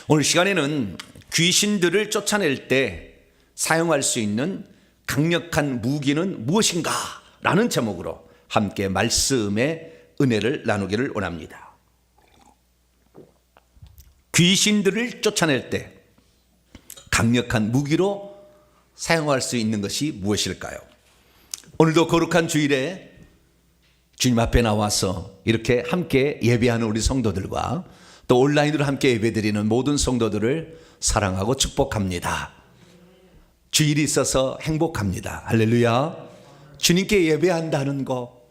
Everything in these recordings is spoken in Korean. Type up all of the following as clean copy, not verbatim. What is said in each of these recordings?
오늘 시간에는 귀신들을 쫓아낼 때 사용할 수 있는 강력한 무기는 무엇인가? 라는 제목으로 함께 말씀의 은혜를 나누기를 원합니다. 귀신들을 쫓아낼 때 강력한 무기로 사용할 수 있는 것이 무엇일까요? 오늘도 거룩한 주일에 주님 앞에 나와서 이렇게 함께 예배하는 우리 성도들과 또 온라인으로 함께 예배드리는 모든 성도들을 사랑하고 축복합니다. 주일이 있어서 행복합니다. 할렐루야. 주님께 예배한다는 거,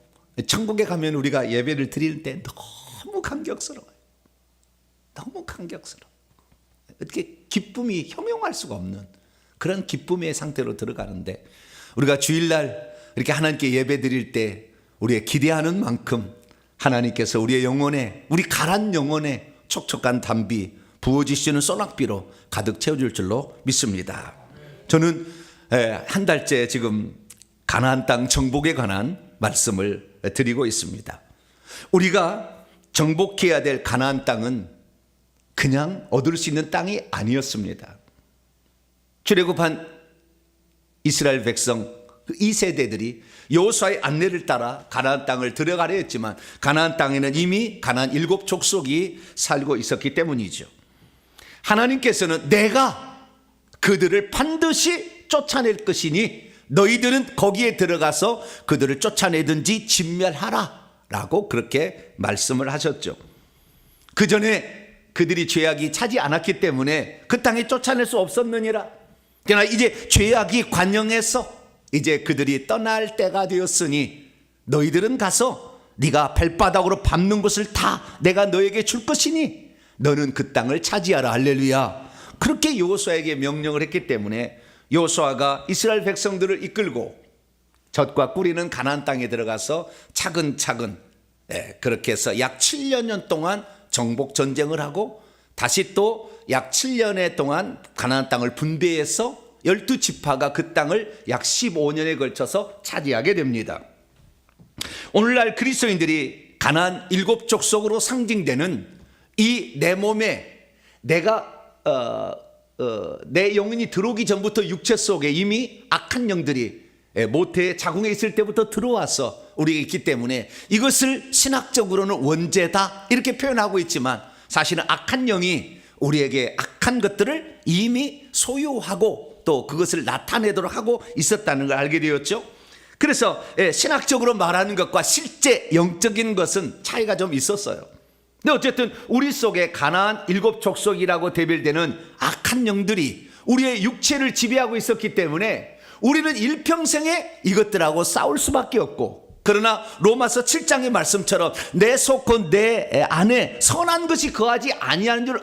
천국에 가면 우리가 예배를 드릴 때 너무 감격스러워요. 너무 감격스러워. 어떻게 기쁨이 형용할 수가 없는 그런 기쁨의 상태로 들어가는데, 우리가 주일날 이렇게 하나님께 예배 드릴 때 우리의 기대하는 만큼 하나님께서 우리의 영혼에, 우리 가란 영혼에 촉촉한 담비 부어지시는 소낙비로 가득 채워줄 줄로 믿습니다. 저는 한 달째 지금 가나안 땅 정복에 관한 말씀을 드리고 있습니다. 우리가 정복해야 될 가나안 땅은 그냥 얻을 수 있는 땅이 아니었습니다. 출애굽한 이스라엘 백성 2세대들이 여호수아의 안내를 따라 가나안 땅을 들어가려 했지만 가나안 땅에는 이미 가나안 7족속이 살고 있었기 때문이죠. 하나님께서는 내가 그들을 반드시 쫓아낼 것이니 너희들은 거기에 들어가서 그들을 쫓아내든지 진멸하라 라고 그렇게 말씀을 하셨죠. 그 전에 그들이 죄악이 차지 않았기 때문에 그 땅에 쫓아낼 수 없었느니라. 그러나 이제 죄악이 관영해서 이제 그들이 떠날 때가 되었으니 너희들은 가서 네가 발바닥으로 밟는 곳을 다 내가 너에게 줄 것이니 너는 그 땅을 차지하라. 할렐루야. 그렇게 여호수아에게 명령을 했기 때문에 여호수아가 이스라엘 백성들을 이끌고 젖과 꿀이는 가나안 땅에 들어가서 차근차근 그렇게 해서 약 7년 동안 정복 전쟁을 하고 다시 또 약 7년의 동안 가나안 땅을 분배해서 12지파가 그 땅을 약 15년에 걸쳐서 차지하게 됩니다. 오늘날 그리스도인들이 가나안 7족속으로 상징되는 이 내 몸에 내가 내 영혼이 들어오기 전부터 육체 속에 이미 악한 영들이 모태의 자궁에 있을 때부터 들어와서 우리가 있기 때문에 이것을 신학적으로는 원죄다 이렇게 표현하고 있지만 사실은 악한 영이 우리에게 악한 것들을 이미 소유하고 또 그것을 나타내도록 하고 있었다는 걸 알게 되었죠. 그래서 신학적으로 말하는 것과 실제 영적인 것은 차이가 좀 있었어요. 근데 어쨌든 우리 속에 가나안 7족속이라고 대별되는 악한 영들이 우리의 육체를 지배하고 있었기 때문에 우리는 일평생에 이것들하고 싸울 수밖에 없고, 그러나 로마서 7장의 말씀처럼 내 속 곧 내 안에 선한 것이 거하지 아니하는 줄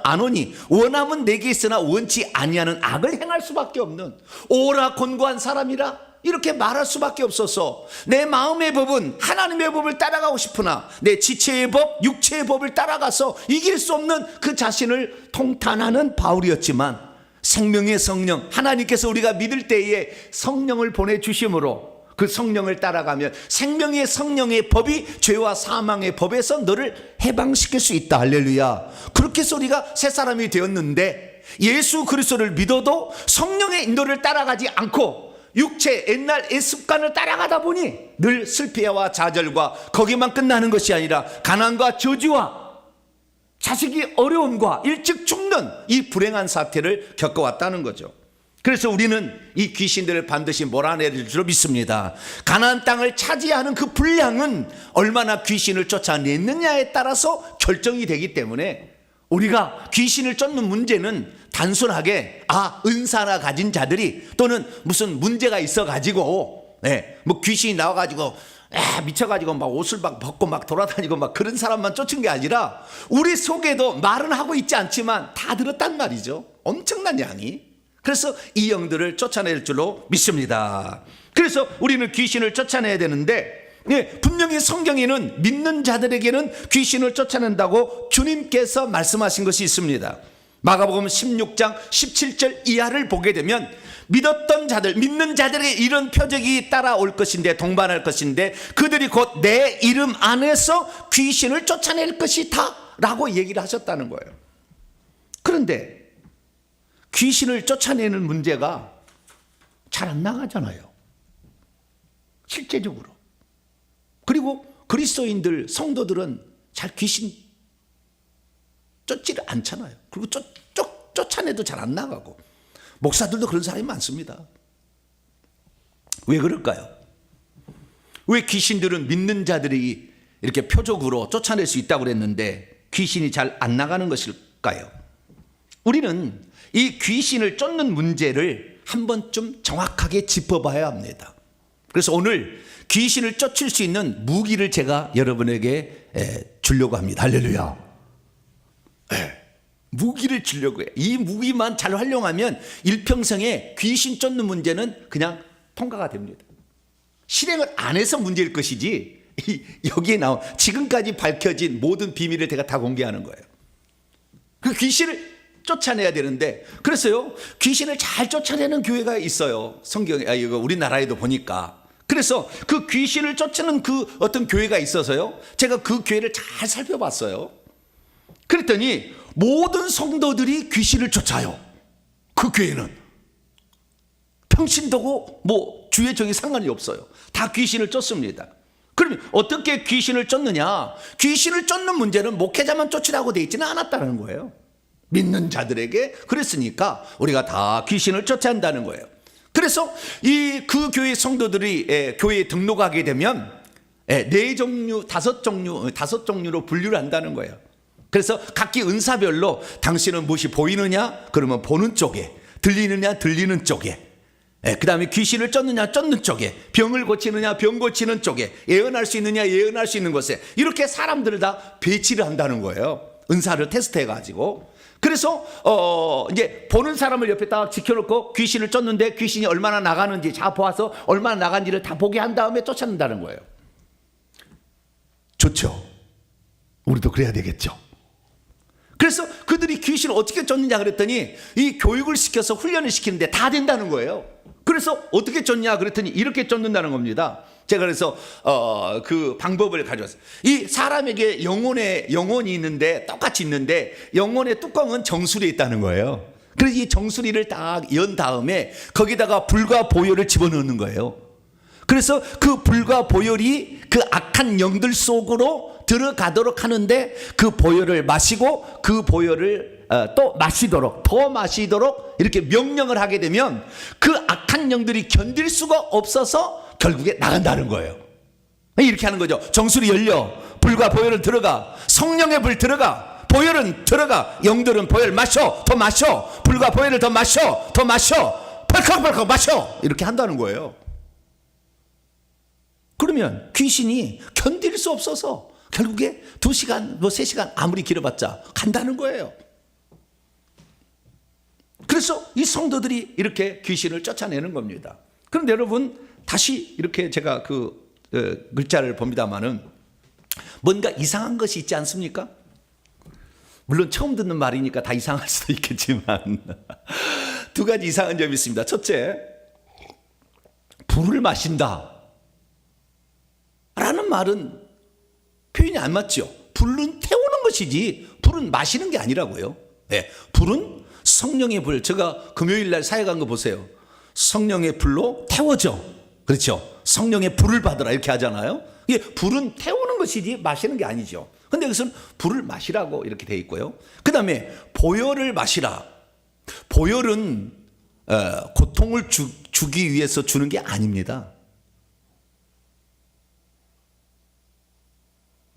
아노니 원함은 내게 있으나 원치 아니하는 악을 행할 수밖에 없는 오라 곤고한 사람이라 이렇게 말할 수밖에 없어서 내 마음의 법은 하나님의 법을 따라가고 싶으나 내 지체의 법, 육체의 법을 따라가서 이길 수 없는 그 자신을 통탄하는 바울이었지만 생명의 성령, 하나님께서 우리가 믿을 때에 성령을 보내주심으로 그 성령을 따라가면 생명의 성령의 법이 죄와 사망의 법에서 너를 해방시킬 수 있다. 할렐루야. 그렇게 해서 우리가 새 사람이 되었는데 예수 그리스도를 믿어도 성령의 인도를 따라가지 않고 육체 옛날 습관을 따라가다 보니 늘 슬피와 좌절과 거기만 끝나는 것이 아니라 가난과 저주와 자식이 어려움과 일찍 죽는 이 불행한 사태를 겪어왔다는 거죠. 그래서 우리는 이 귀신들을 반드시 몰아내릴 줄 믿습니다. 가나안 땅을 차지하는 그 분량은 얼마나 귀신을 쫓아냈느냐에 따라서 결정이 되기 때문에 우리가 귀신을 쫓는 문제는 단순하게 은사나 가진 자들이 또는 무슨 문제가 있어가지고 뭐 귀신이 나와가지고 미쳐가지고 막 옷을 막 벗고 막 돌아다니고 막 그런 사람만 쫓은 게 아니라 우리 속에도 말은 하고 있지 않지만 다 들었단 말이죠. 엄청난 양이. 그래서 이 영들을 쫓아낼 줄로 믿습니다. 그래서 우리는 귀신을 쫓아내야 되는데 분명히 성경에는 믿는 자들에게는 귀신을 쫓아낸다고 주님께서 말씀하신 것이 있습니다. 마가복음 16장 17절 이하를 보게 되면 믿었던 자들, 믿는 자들에게 이런 표적이 따라올 것인데, 동반할 것인데 그들이 곧 내 이름 안에서 귀신을 쫓아낼 것이다 라고 얘기를 하셨다는 거예요. 그런데 귀신을 쫓아내는 문제가 잘 안 나가잖아요. 실제적으로. 그리고 그리스도인들, 성도들은 잘 귀신 쫓지를 않잖아요. 그리고 쫓아내도 잘 안 나가고. 목사들도 그런 사람이 많습니다. 왜 그럴까요? 왜 귀신들은 믿는 자들이 이렇게 표적으로 쫓아낼 수 있다고 그랬는데 귀신이 잘 안 나가는 것일까요? 우리는 이 귀신을 쫓는 문제를 한번 좀 정확하게 짚어봐야 합니다. 그래서 오늘 귀신을 쫓을 수 있는 무기를 제가 여러분에게 주려고 합니다. 할렐루야. 무기를 주려고 해요. 이 무기만 잘 활용하면 일평생에 귀신 쫓는 문제는 그냥 통과가 됩니다. 실행을 안 해서 문제일 것이지 여기에 나온 지금까지 밝혀진 모든 비밀을 제가 다 공개하는 거예요. 그 귀신을 쫓아내야 되는데, 그래서요 귀신을 잘 쫓아내는 교회가 있어요. 성경에 이거 우리나라에도 보니까. 그래서 그 귀신을 쫓는 그 어떤 교회가 있어서요 제가 그 교회를 잘 살펴봤어요. 그랬더니 모든 성도들이 귀신을 쫓아요. 그 교회는 평신도고 뭐 주의 정이 상관이 없어요. 다 귀신을 쫓습니다. 그러면 어떻게 귀신을 쫓느냐? 귀신을 쫓는 문제는 목회자만 쫓으라고 되어 있지는 않았다는 거예요. 믿는 자들에게 그랬으니까 우리가 다 귀신을 쫓아야 한다는 거예요. 그래서 그 교회 성도들이 교회에 등록하게 되면 4종류, 5종류로 분류를 한다는 거예요. 그래서 각기 은사별로 당신은 무엇이 보이느냐? 그러면 보는 쪽에, 들리느냐? 들리는 쪽에, 그 다음에 귀신을 쫓느냐? 쫓는 쪽에, 병을 고치느냐? 병 고치는 쪽에, 예언할 수 있느냐? 예언할 수 있는 곳에, 이렇게 사람들을 다 배치를 한다는 거예요. 은사를 테스트해가지고. 그래서 이제 보는 사람을 옆에 딱 지켜놓고 귀신을 쫓는데 귀신이 얼마나 나가는지 자 보아서 얼마나 나간지를 다 보게 한 다음에 쫓아낸다는 거예요. 좋죠. 우리도 그래야 되겠죠. 그래서 그들이 귀신을 어떻게 쫓느냐 그랬더니 이 교육을 시켜서 훈련을 시키는데 다 된다는 거예요. 그래서 어떻게 쫓냐 그랬더니 이렇게 쫓는다는 겁니다. 제가 그래서 그 방법을 가져왔어요. 이 사람에게 영혼이 있는데 똑같이 있는데 영혼의 뚜껑은 정수리에 있다는 거예요. 그래서 이 정수리를 딱 연 다음에 거기다가 불과 보혈을 집어넣는 거예요. 그래서 그 불과 보혈이 그 악한 영들 속으로 들어가도록 하는데 그 보혈을 마시고 그 보혈을 또 마시도록 더 마시도록 이렇게 명령을 하게 되면 그 악한 영들이 견딜 수가 없어서 결국에 나간다는 거예요. 이렇게 하는 거죠. 정수리 열려 불과 보혈은 들어가, 성령의 불 들어가, 보혈은 들어가, 영들은 보혈 마셔, 더 마셔, 불과 보혈을 더 마셔, 더 마셔, 펄컥펄컥 마셔, 이렇게 한다는 거예요. 그러면 귀신이 견딜 수 없어서 결국에 2시간, 3시간 아무리 길어봤자 간다는 거예요. 그래서 이 성도들이 이렇게 귀신을 쫓아내는 겁니다. 그런데 여러분 다시 이렇게 제가 그 글자를 봅니다만은 뭔가 이상한 것이 있지 않습니까? 물론 처음 듣는 말이니까 다 이상할 수도 있겠지만 2가지 이상한 점이 있습니다. 첫째, 불을 마신다 라는 말은 표현이 안 맞죠. 불은 태우는 것이지 불은 마시는 게 아니라고요. 불은 성령의 불. 제가 금요일 날 사회 간 거 보세요. 성령의 불로 태워져. 그렇죠. 성령의 불을 받으라 이렇게 하잖아요. 이게 불은 태우는 것이지 마시는 게 아니죠. 근데 여기서는 불을 마시라고 이렇게 돼 있고요. 그 다음에 보혈을 마시라. 보혈은 고통을 주기 위해서 주는 게 아닙니다.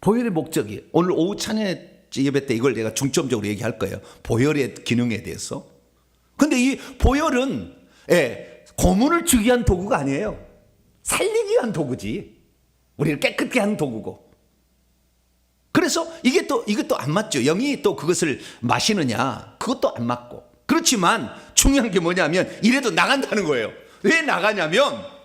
보혈의 목적이, 오늘 오후 찬양 예배 때 이걸 내가 중점적으로 얘기할 거예요. 보혈의 기능에 대해서. 근데 이 보혈은 고문을 주기 위한 도구가 아니에요. 살리기 위한 도구지. 우리를 깨끗게 하는 도구고. 그래서 이것도 안 맞죠. 영이 또 그것을 마시느냐, 그것도 안 맞고. 그렇지만 중요한 게 뭐냐면 이래도 나간다는 거예요. 왜 나가냐면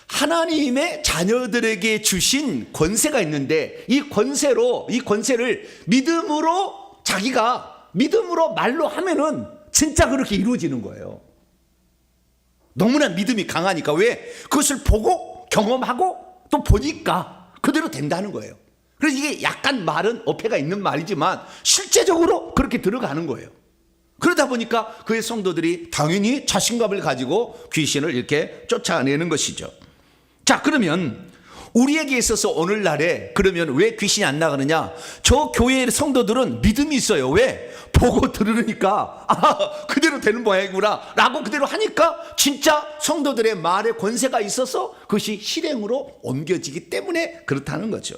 하나님의 자녀들에게 주신 권세가 있는데 이 권세를 믿음으로 자기가 믿음으로 말로 하면은 진짜 그렇게 이루어지는 거예요. 너무나 믿음이 강하니까. 왜? 그것을 보고 경험하고 또 보니까 그대로 된다는 거예요. 그래서 이게 약간 말은 어폐가 있는 말이지만 실제적으로 그렇게 들어가는 거예요. 그러다 보니까 그의 성도들이 당연히 자신감을 가지고 귀신을 이렇게 쫓아내는 것이죠. 자, 그러면 우리에게 있어서 오늘날에 그러면 왜 귀신이 안 나가느냐? 저 교회의 성도들은 믿음이 있어요. 왜? 보고 들으니까 그대로 되는 모양이구나 라고 그대로 하니까 진짜 성도들의 말에 권세가 있어서 그것이 실행으로 옮겨지기 때문에 그렇다는 거죠.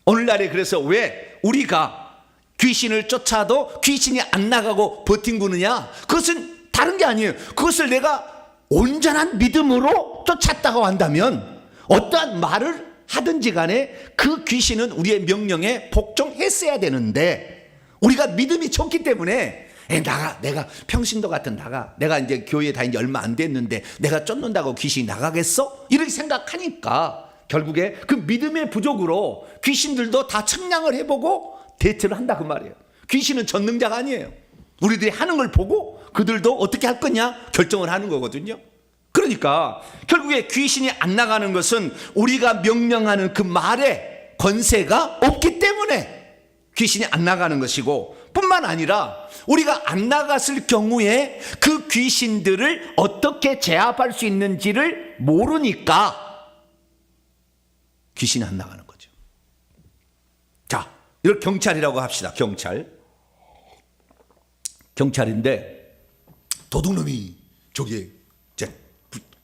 오늘날에 그래서 왜 우리가 귀신을 쫓아도 귀신이 안 나가고 버틴구느냐? 그것은 다른 게 아니에요. 그것을 내가 온전한 믿음으로 쫓았다고 한다면 어떠한 말을 하든지 간에 그 귀신은 우리의 명령에 복종했어야 되는데 우리가 믿음이 좋기 때문에 내가 평신도 같은 내가 이제 교회에 다닌 지 얼마 안 됐는데 내가 쫓는다고 귀신이 나가겠어? 이렇게 생각하니까 결국에 그 믿음의 부족으로 귀신들도 다 측량을 해보고 대처를 한다 그 말이에요. 귀신은 전능자가 아니에요. 우리들이 하는 걸 보고 그들도 어떻게 할 거냐 결정을 하는 거거든요. 그러니까 결국에 귀신이 안 나가는 것은 우리가 명령하는 그 말에 권세가 없기 때문에 귀신이 안 나가는 것이고, 뿐만 아니라 우리가 안 나갔을 경우에 그 귀신들을 어떻게 제압할 수 있는지를 모르니까 귀신이 안 나가는 거죠. 자, 이걸 경찰이라고 합시다. 경찰인데 도둑놈이 저기 이제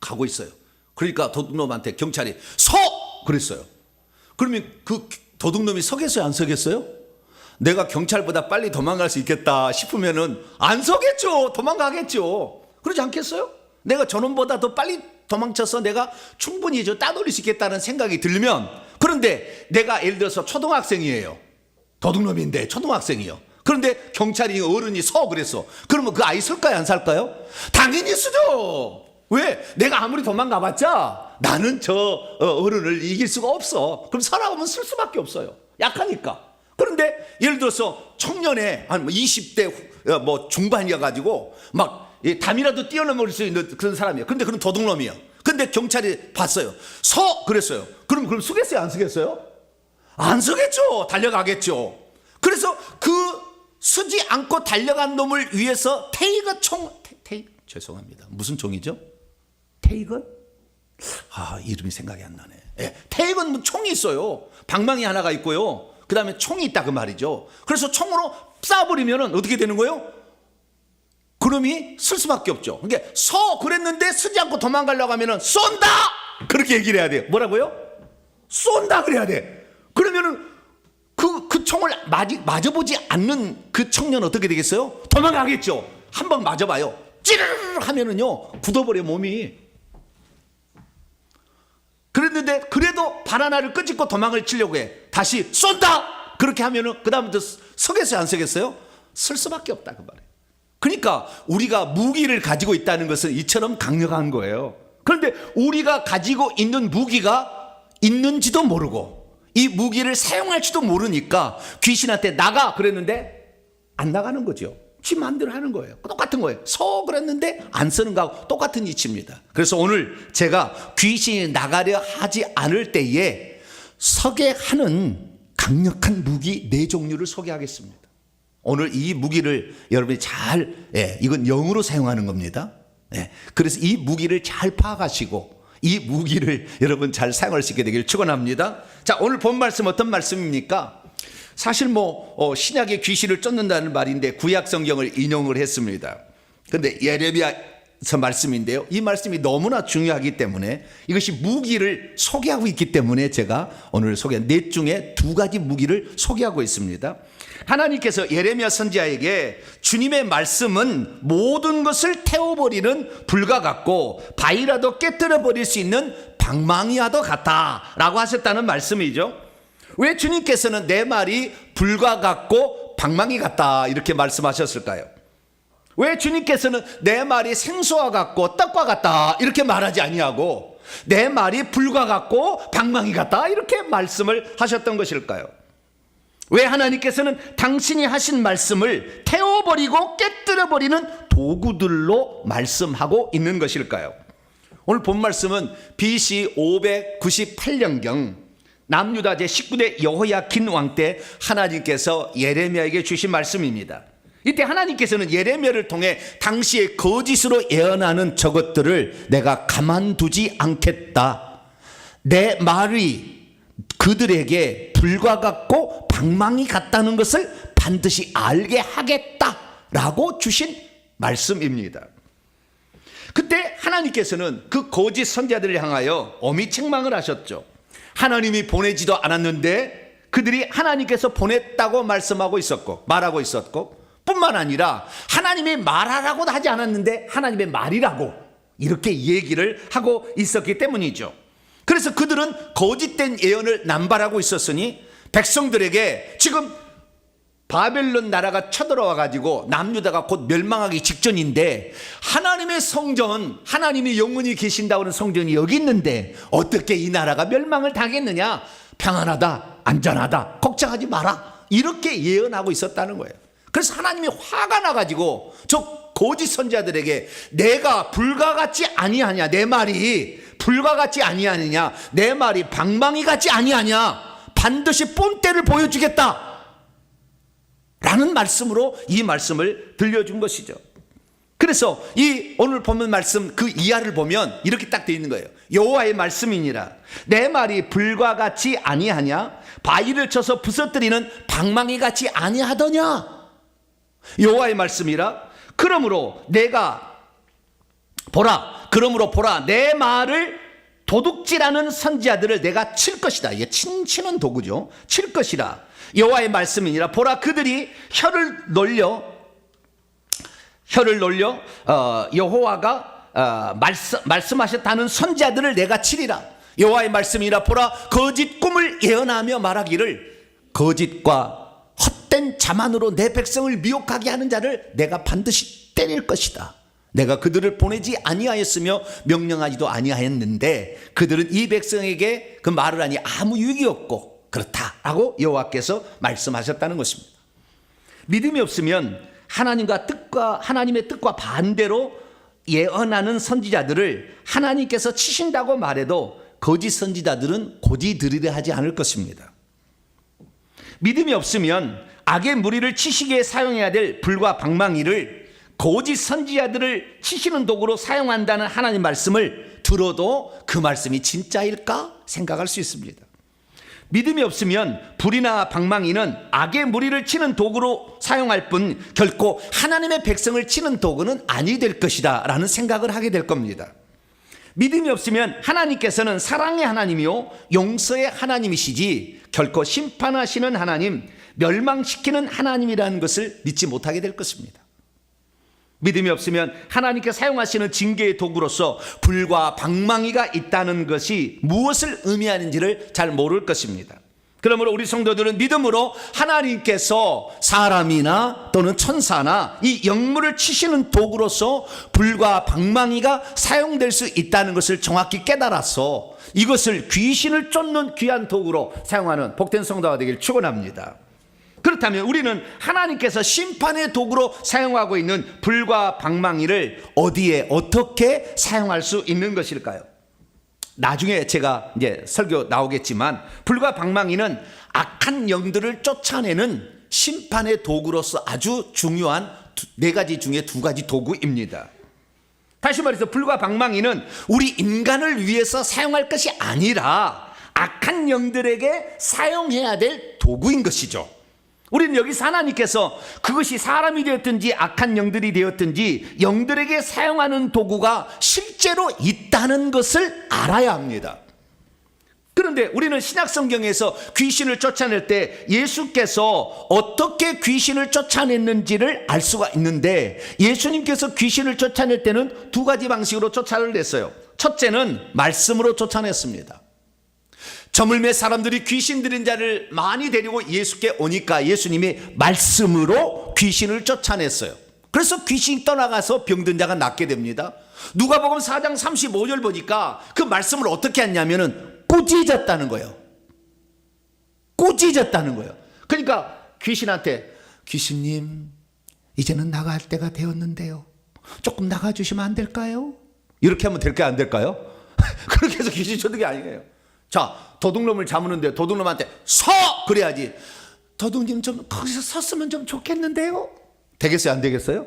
가고 있어요. 그러니까 도둑놈한테 경찰이 서! 그랬어요. 그러면 그 도둑놈이 서겠어요? 안 서겠어요? 내가 경찰보다 빨리 도망갈 수 있겠다 싶으면은 안 서겠죠. 도망가겠죠. 그러지 않겠어요? 내가 저놈보다 더 빨리 도망쳐서 내가 충분히 따돌릴 수 있겠다는 생각이 들면, 그런데 내가 예를 들어서 초등학생이에요. 도둑놈인데 초등학생이요. 그런데 경찰이 어른이 서 그랬어. 그러면 그 아이 설까요? 안 살까요? 당연히 쓰죠. 왜? 내가 아무리 도망가봤자 나는 저 어른을 이길 수가 없어. 그럼 살아오면 쓸 수밖에 없어요. 약하니까. 그런데 예를 들어서 청년의 한 20대 뭐 중반이어가지고 막 담이라도 뛰어넘을 수 있는 그런 사람이에요. 근데 그런 도둑놈이에요. 근데 경찰이 봤어요. 서! 그랬어요. 그럼 쓰겠어요? 안 쓰겠어요? 안 쓰겠죠. 달려가겠죠. 그래서 그 쓰지 않고 달려간 놈을 위해서 테이거 총, 죄송합니다. 무슨 총이죠? 테이건? 이름이 생각이 안 나네. 예, 테이건 총이 있어요. 방망이 하나가 있고요. 그 다음에 총이 있다 그 말이죠. 그래서 총으로 쏴버리면 어떻게 되는 거예요? 그놈이 쓸 수밖에 없죠. 그러니까 그랬는데 쓰지 않고 도망가려고 하면 쏜다! 그렇게 얘기를 해야 돼요. 뭐라고요? 쏜다 그래야 돼. 그러면은 그 총을 맞아보지 않는 그 청년 어떻게 되겠어요? 도망가겠죠. 한번 맞아봐요. 찌르르 하면은요 굳어버려 몸이. 그랬는데 그래도 발 하나를 끄집고 도망을 치려고 해. 다시 쏜다! 그렇게 하면은 그 다음부터 서겠어요? 안 서겠어요? 쓸 수밖에 없다 그 말이에요. 그러니까 우리가 무기를 가지고 있다는 것은 이처럼 강력한 거예요. 그런데 우리가 가지고 있는 무기가 있는지도 모르고 이 무기를 사용할지도 모르니까 귀신한테 나가 그랬는데 안 나가는 거죠. 지 마음대로 하는 거예요. 똑같은 거예요. 그랬는데 안 쓰는 거하고 똑같은 이치입니다. 그래서 오늘 제가 귀신이 나가려 하지 않을 때에 서게 하는 강력한 무기 4종류를 소개하겠습니다. 오늘 이 무기를 여러분이 이건 영으로 사용하는 겁니다. 그래서 이 무기를 잘 파악하시고 이 무기를 여러분 잘 사용할 수 있게 되기를 축원합니다. 자, 오늘 본 말씀 어떤 말씀입니까? 사실 신약의 귀신을 쫓는다는 말인데 구약 성경을 인용을 했습니다. 그런데 예레미야서 말씀인데요. 이 말씀이 너무나 중요하기 때문에 이것이 무기를 소개하고 있기 때문에 제가 오늘 소개한 4 중에 2가지 무기를 소개하고 있습니다. 하나님께서 예레미야 선지자에게 주님의 말씀은 모든 것을 태워버리는 불과 같고 바위라도 깨뜨려버릴 수 있는 방망이와도 같다라고 하셨다는 말씀이죠. 왜 주님께서는 내 말이 불과 같고 방망이 같다 이렇게 말씀하셨을까요? 왜 주님께서는 내 말이 생수와 같고 떡과 같다 이렇게 말하지 아니하고 내 말이 불과 같고 방망이 같다 이렇게 말씀을 하셨던 것일까요? 왜 하나님께서는 당신이 하신 말씀을 태워버리고 깨뜨려버리는 도구들로 말씀하고 있는 것일까요? 오늘 본 말씀은 BC 598년경 남유다 제19대 여호야킨 왕 때 하나님께서 예레미야에게 주신 말씀입니다. 이때 하나님께서는 예레미야를 통해 당시에 거짓으로 예언하는 저것들을 내가 가만두지 않겠다. 내 말이 그들에게 불과 같고 방망이 같다는 것을 반드시 알게 하겠다라고 주신 말씀입니다. 그때 하나님께서는 그 거짓 선지자들을 향하여 엄히 책망을 하셨죠. 하나님이 보내지도 않았는데 그들이 하나님께서 보냈다고 말하고 있었고 뿐만 아니라 하나님이 말하라고도 하지 않았는데 하나님의 말이라고 이렇게 얘기를 하고 있었기 때문이죠. 그래서 그들은 거짓된 예언을 남발하고 있었으니 백성들에게 지금 바벨론 나라가 쳐들어와 가지고 남유다가 곧 멸망하기 직전인데 하나님의 성전, 하나님이 영원히 계신다고 하는 성전이 여기 있는데 어떻게 이 나라가 멸망을 당했느냐? 평안하다, 안전하다, 걱정하지 마라, 이렇게 예언하고 있었다는 거예요. 그래서 하나님이 화가 나가지고 저 거짓 선지자들에게 내가 불과 같지 아니하냐, 내 말이 불과 같지 아니하느냐, 내 말이 방망이 같지 아니하냐, 반드시 본때를 보여주겠다 라는 말씀으로 이 말씀을 들려준 것이죠. 그래서 이 오늘 보면 말씀 그 이하를 보면 이렇게 딱 되어 있는 거예요. 여호와의 말씀이니라, 내 말이 불과 같지 아니하냐, 바위를 쳐서 부서뜨리는 방망이 같지 아니하더냐. 여호와의 말씀이라. 그러므로 보라 내 말을 도둑질하는 선지자들을 내가 칠 것이다. 이게 치는 도구죠. 칠 것이라. 여호와의 말씀이니라. 보라 그들이 혀를 놀려 여호와가 말씀하셨다는 선지자들을 내가 치리라. 여호와의 말씀이니라. 보라 거짓 꿈을 예언하며 말하기를 거짓과 헛된 자만으로 내 백성을 미혹하게 하는 자를 내가 반드시 때릴 것이다. 내가 그들을 보내지 아니하였으며 명령하지도 아니하였는데 그들은 이 백성에게 그 말을 하니 아무 유익이 없고 그렇다라고 여호와께서 말씀하셨다는 것입니다. 믿음이 없으면 하나님의 뜻과 반대로 예언하는 선지자들을 하나님께서 치신다고 말해도 거짓 선지자들은 고지 들으려 하지 않을 것입니다. 믿음이 없으면 악의 무리를 치시기에 사용해야 될 불과 방망이를 거짓 선지자들을 치시는 도구로 사용한다는 하나님 말씀을 들어도 그 말씀이 진짜일까 생각할 수 있습니다. 믿음이 없으면 불이나 방망이는 악의 무리를 치는 도구로 사용할 뿐 결코 하나님의 백성을 치는 도구는 아니 될 것이다 라는 생각을 하게 될 겁니다. 믿음이 없으면 하나님께서는 사랑의 하나님이요 용서의 하나님이시지 결코 심판하시는 하나님, 멸망시키는 하나님이라는 것을 믿지 못하게 될 것입니다. 믿음이 없으면 하나님께 사용하시는 징계의 도구로서 불과 방망이가 있다는 것이 무엇을 의미하는지를 잘 모를 것입니다. 그러므로 우리 성도들은 믿음으로 하나님께서 사람이나 또는 천사나 이 영물을 치시는 도구로서 불과 방망이가 사용될 수 있다는 것을 정확히 깨달아서 이것을 귀신을 쫓는 귀한 도구로 사용하는 복된 성도가 되기를 축원합니다. 그렇다면 우리는 하나님께서 심판의 도구로 사용하고 있는 불과 방망이를 어디에 어떻게 사용할 수 있는 것일까요? 나중에 제가 이제 설교 나오겠지만 불과 방망이는 악한 영들을 쫓아내는 심판의 도구로서 아주 중요한 네 가지 중에 두 가지 도구입니다. 다시 말해서 불과 방망이는 우리 인간을 위해서 사용할 것이 아니라 악한 영들에게 사용해야 될 도구인 것이죠. 우리는 여기서 하나님께서 그것이 사람이 되었든지 악한 영들이 되었든지 영들에게 사용하는 도구가 실제로 있다는 것을 알아야 합니다. 그런데 우리는 신약성경에서 귀신을 쫓아낼 때 예수께서 어떻게 귀신을 쫓아냈는지를 알 수가 있는데 예수님께서 귀신을 쫓아낼 때는 두 가지 방식으로 쫓아냈어요. 첫째는 말씀으로 쫓아냈습니다. 저물매 사람들이 귀신 들인 자를 많이 데리고 예수께 오니까 예수님이 말씀으로 귀신을 쫓아냈어요. 그래서 귀신이 떠나가서 병든 자가 낫게 됩니다. 누가복음 4장 35절 보니까 그 말씀을 어떻게 했냐면은 꾸짖었다는 거예요. 꾸짖었다는 거예요. 그러니까 귀신한테 귀신님 이제는 나갈 때가 되었는데요. 조금 나가주시면 안 될까요? 이렇게 하면 될까요? 안 될까요? 그렇게 해서 귀신 쫓는 게 아니에요. 자, 도둑놈을 잡으는데 도둑놈한테 서! 그래야지. 도둑님 좀 거기서 섰으면 좀 좋겠는데요. 되겠어요? 안 되겠어요?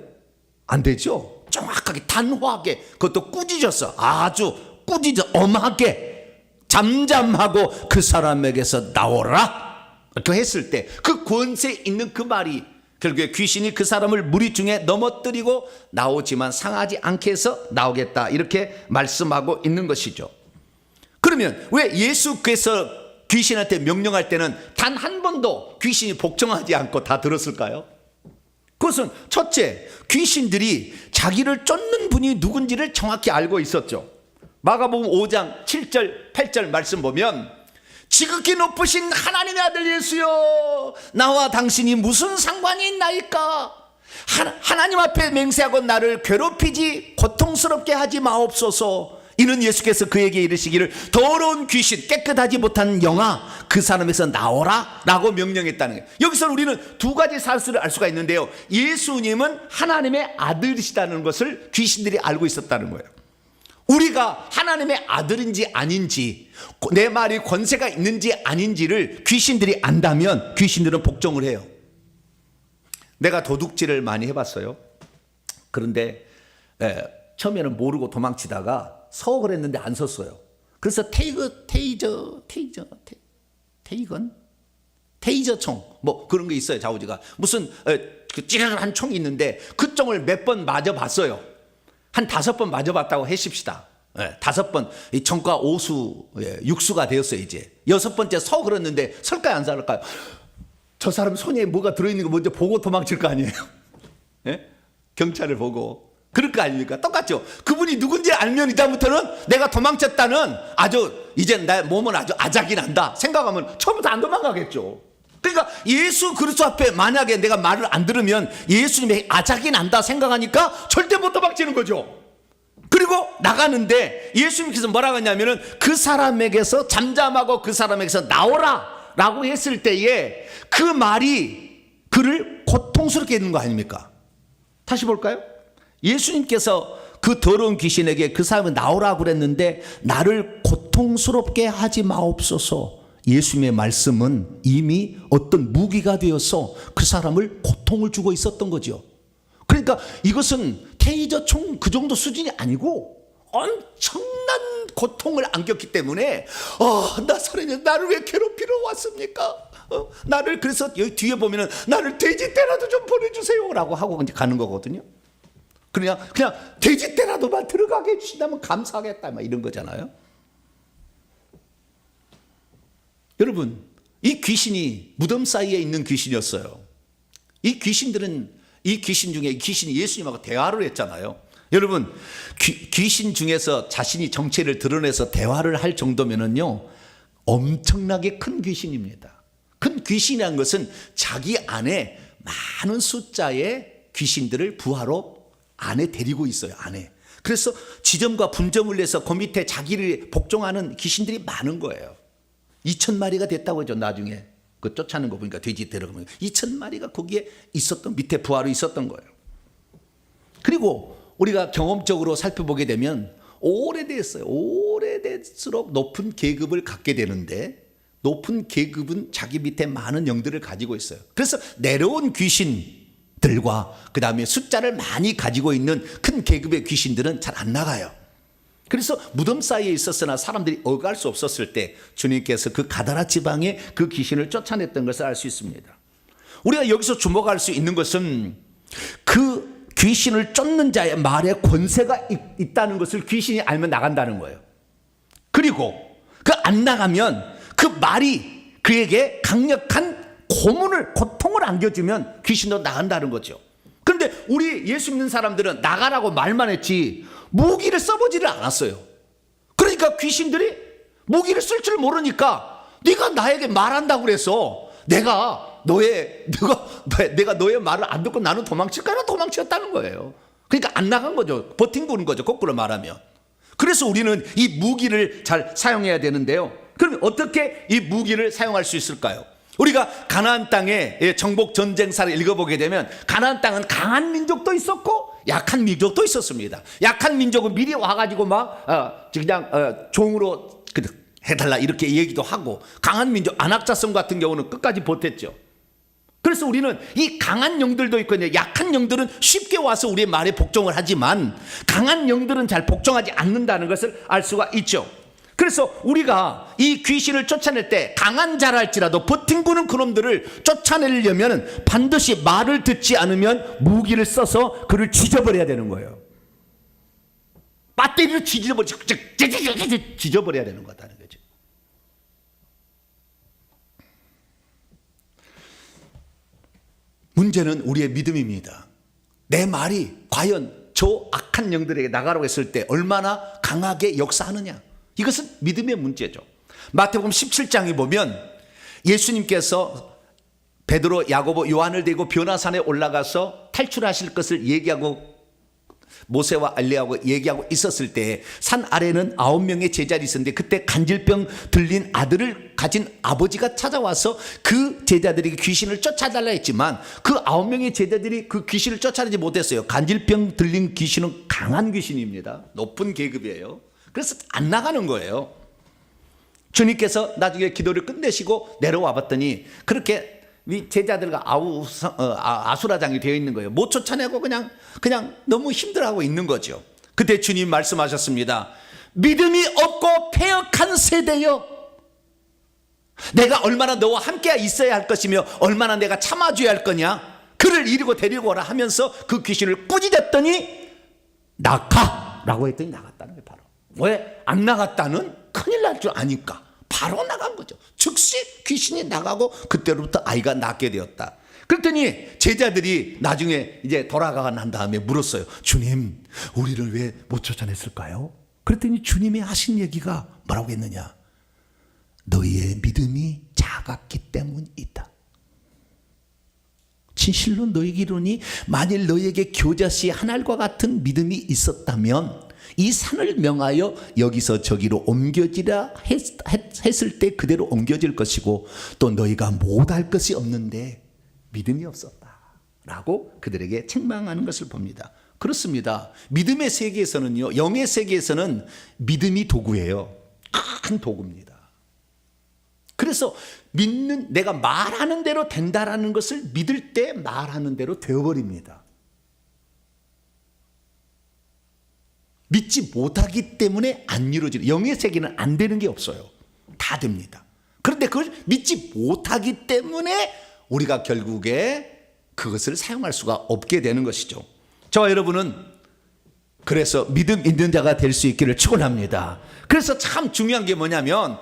안 되죠. 정확하게 단호하게, 그것도 꾸짖어서, 아주 꾸짖어 엄하게 잠잠하고 그 사람에게서 나오라 이렇게 했을 때 그 권세 있는 그 말이 결국에 귀신이 그 사람을 무리 중에 넘어뜨리고 나오지만 상하지 않게 해서 나오겠다 이렇게 말씀하고 있는 것이죠. 그러면 왜 예수께서 귀신한테 명령할 때는 단 한 번도 귀신이 복종하지 않고 다 들었을까요? 그것은 첫째, 귀신들이 자기를 쫓는 분이 누군지를 정확히 알고 있었죠. 마가복음 5장 7절 8절 말씀 보면 지극히 높으신 하나님의 아들 예수여, 나와 당신이 무슨 상관이 있나이까? 하나님 앞에 맹세하고 나를 괴롭히지 고통스럽게 하지 마옵소서. 이는 예수께서 그에게 이르시기를 더러운 귀신, 깨끗하지 못한 영아, 그 사람에서 나오라 라고 명령했다는 거예요. 여기서 우리는 두 가지 사실을 알 수가 있는데요, 예수님은 하나님의 아들이시다는 것을 귀신들이 알고 있었다는 거예요. 우리가 하나님의 아들인지 아닌지, 내 말이 권세가 있는지 아닌지를 귀신들이 안다면 귀신들은 복종을 해요. 내가 도둑질을 많이 해봤어요. 그런데 처음에는 모르고 도망치다가 서억을 했는데 안 섰어요. 그래서 테이저총 뭐 그런 게 있어요. 좌우지가 무슨 그 찌르르한 총이 있는데 그 총을 몇 번 맞아봤어요. 한 5번 맞아봤다고 해십시다. 5번 이 총과 오수 육수가 되었어요. 이제 6번째 서억을 했는데 설까요 안 설까요? 저 사람 손에 뭐가 들어있는 거 먼저 보고 도망칠 거 아니에요. 경찰을 보고 그럴 거 아닙니까? 똑같죠. 그분이 누군지 알면 이다음부터는 내가 도망쳤다는 아주 이제 내 몸은 아주 아작이 난다 생각하면 처음부터 안 도망가겠죠. 그러니까 예수 그리스도 앞에 만약에 내가 말을 안 들으면 예수님의 아작이 난다 생각하니까 절대 못 도망치는 거죠. 그리고 나가는데 예수님께서 뭐라고 했냐면은 그 사람에게서 잠잠하고 그 사람에게서 나오라 라고 했을 때에 그 말이 그를 고통스럽게 했는 거 아닙니까? 다시 볼까요? 예수님께서 그 더러운 귀신에게 그 사람을 나오라고 그랬는데 나를 고통스럽게 하지 마옵소서. 예수님의 말씀은 이미 어떤 무기가 되어서 그 사람을 고통을 주고 있었던 거죠. 그러니까 이것은 테이저 총 그 정도 수준이 아니고 엄청난 고통을 안겼기 때문에 나사렛이 나를 왜 괴롭히러 왔습니까? 나를 그래서 여기 뒤에 보면은 나를 돼지 떼라도 좀 보내주세요 라고 하고 이제 가는 거거든요. 그냥 돼지 떼라도만 들어가게 해주신다면 감사하겠다 막 이런 거잖아요. 여러분, 이 귀신이 무덤 사이에 있는 귀신이었어요. 이 귀신들은 이 귀신 중에 귀신이 예수님하고 대화를 했잖아요. 여러분, 귀신 중에서 자신이 정체를 드러내서 대화를 할 정도면은요 엄청나게 큰 귀신입니다. 큰 귀신이라는 것은 자기 안에 많은 숫자의 귀신들을 부하로 안에 데리고 있어요. 안에. 그래서 지점과 분점을 내서 그 밑에 자기를 복종하는 귀신들이 많은 거예요. 2,000마리가 됐다고 하죠. 나중에 그 쫓아는 거 보니까 돼지 데려가면 2,000마리가 거기에 있었던, 밑에 부하로 있었던 거예요. 그리고 우리가 경험적으로 살펴보게 되면 오래됐어요. 오래될수록 높은 계급을 갖게 되는데 높은 계급은 자기 밑에 많은 영들을 가지고 있어요. 그래서 내려온 귀신들과 그 다음에 숫자를 많이 가지고 있는 큰 계급의 귀신들은 잘 안 나가요. 그래서 무덤 사이에 있었으나 사람들이 어갈 수 없었을 때 주님께서 그 가다라 지방에 그 귀신을 쫓아냈던 것을 알 수 있습니다. 우리가 여기서 주목할 수 있는 것은 그 귀신을 쫓는 자의 말에 권세가 있다는 것을 귀신이 알면 나간다는 거예요. 그리고 그 안 나가면 그 말이 그에게 강력한 고통을 안겨주면 귀신도 나간다는 거죠. 그런데 우리 예수 믿는 사람들은 나가라고 말만 했지 무기를 써보지를 않았어요. 그러니까 귀신들이 무기를 쓸 줄 모르니까 네가 나에게 말한다고 그래서 내가 너의 말을 안 듣고 나는 도망칠까요? 도망쳤다는 거예요. 그러니까 안 나간 거죠. 버틴 거죠. 거꾸로 말하면. 그래서 우리는 이 무기를 잘 사용해야 되는데요. 그럼 어떻게 이 무기를 사용할 수 있을까요? 우리가 가나안 땅의 정복 전쟁사를 읽어보게 되면 가나안 땅은 강한 민족도 있었고 약한 민족도 있었습니다. 약한 민족은 미리 와가지고 막 그냥 종으로 해달라 이렇게 얘기도 하고, 강한 민족 안악자성 같은 경우는 끝까지 버텼죠. 그래서 우리는 이 강한 영들도 있거든요. 약한 영들은 쉽게 와서 우리의 말에 복종을 하지만 강한 영들은 잘 복종하지 않는다는 것을 알 수가 있죠. 그래서 우리가 이 귀신을 쫓아낼 때 강한 자랄지라도 버팅구는 그놈들을 쫓아내려면 반드시 말을 듣지 않으면 무기를 써서 그를 지져버려야 되는 거예요. 배터리를 지져버려야 되는 거다는 거죠. 문제는 우리의 믿음입니다. 내 말이 과연 저 악한 영들에게 나가라고 했을 때 얼마나 강하게 역사하느냐. 이것은 믿음의 문제죠. 마태복음 17장에 보면 예수님께서 베드로, 야고보, 요한을 데리고 변화산에 올라가서 탈출하실 것을 얘기하고 모세와 엘리야하고 얘기하고 있었을 때 산 아래는 9명의 제자들이 있었는데 그때 간질병 들린 아들을 가진 아버지가 찾아와서 그 제자들에게 귀신을 쫓아달라 했지만 그 9명의 제자들이 그 귀신을 쫓아내지 못했어요. 간질병 들린 귀신은 강한 귀신입니다. 높은 계급이에요. 그래서 안 나가는 거예요. 주님께서 나중에 기도를 끝내시고 내려와 봤더니 그렇게 제자들과 아수라장이 되어 있는 거예요. 못 쫓아내고 그냥 너무 힘들어하고 있는 거죠. 그때 주님 말씀하셨습니다. 믿음이 없고 패역한 세대여, 내가 얼마나 너와 함께 있어야 할 것이며 얼마나 내가 참아줘야 할 거냐. 그를 이리고 데리고 오라 하면서 그 귀신을 꾸짖었더니 나가라고 했더니 나갔다는 거예요. 바로. 왜 안 나갔다는? 큰일 날 줄 아니까 바로 나간 거죠. 즉시 귀신이 나가고 그때로부터 아이가 낫게 되었다. 그랬더니 제자들이 나중에 이제 돌아가고 난 다음에 물었어요. 주님, 우리를 왜 못 쫓아냈을까요? 그랬더니 주님이 하신 얘기가 뭐라고 했느냐? 너희의 믿음이 작았기 때문이다. 진실로 너희에게 이르노니 만일 너희에게 겨자씨 한 알과 같은 믿음이 있었다면 이 산을 명하여 여기서 저기로 옮겨지라 했을 때 그대로 옮겨질 것이고 또 너희가 못할 것이 없는데 믿음이 없었다 라고 그들에게 책망하는 것을 봅니다. 그렇습니다. 믿음의 세계에서는요, 영의 세계에서는 믿음이 도구예요. 큰 도구입니다. 그래서 내가 말하는 대로 된다라는 것을 믿을 때 말하는 대로 되어버립니다. 믿지 못하기 때문에 안 이루어지는, 영의 세계는 안 되는 게 없어요. 다 됩니다. 그런데 그걸 믿지 못하기 때문에 우리가 결국에 그것을 사용할 수가 없게 되는 것이죠. 저와 여러분은 그래서 믿음 있는 자가 될 수 있기를 축원합니다. 그래서 참 중요한 게 뭐냐면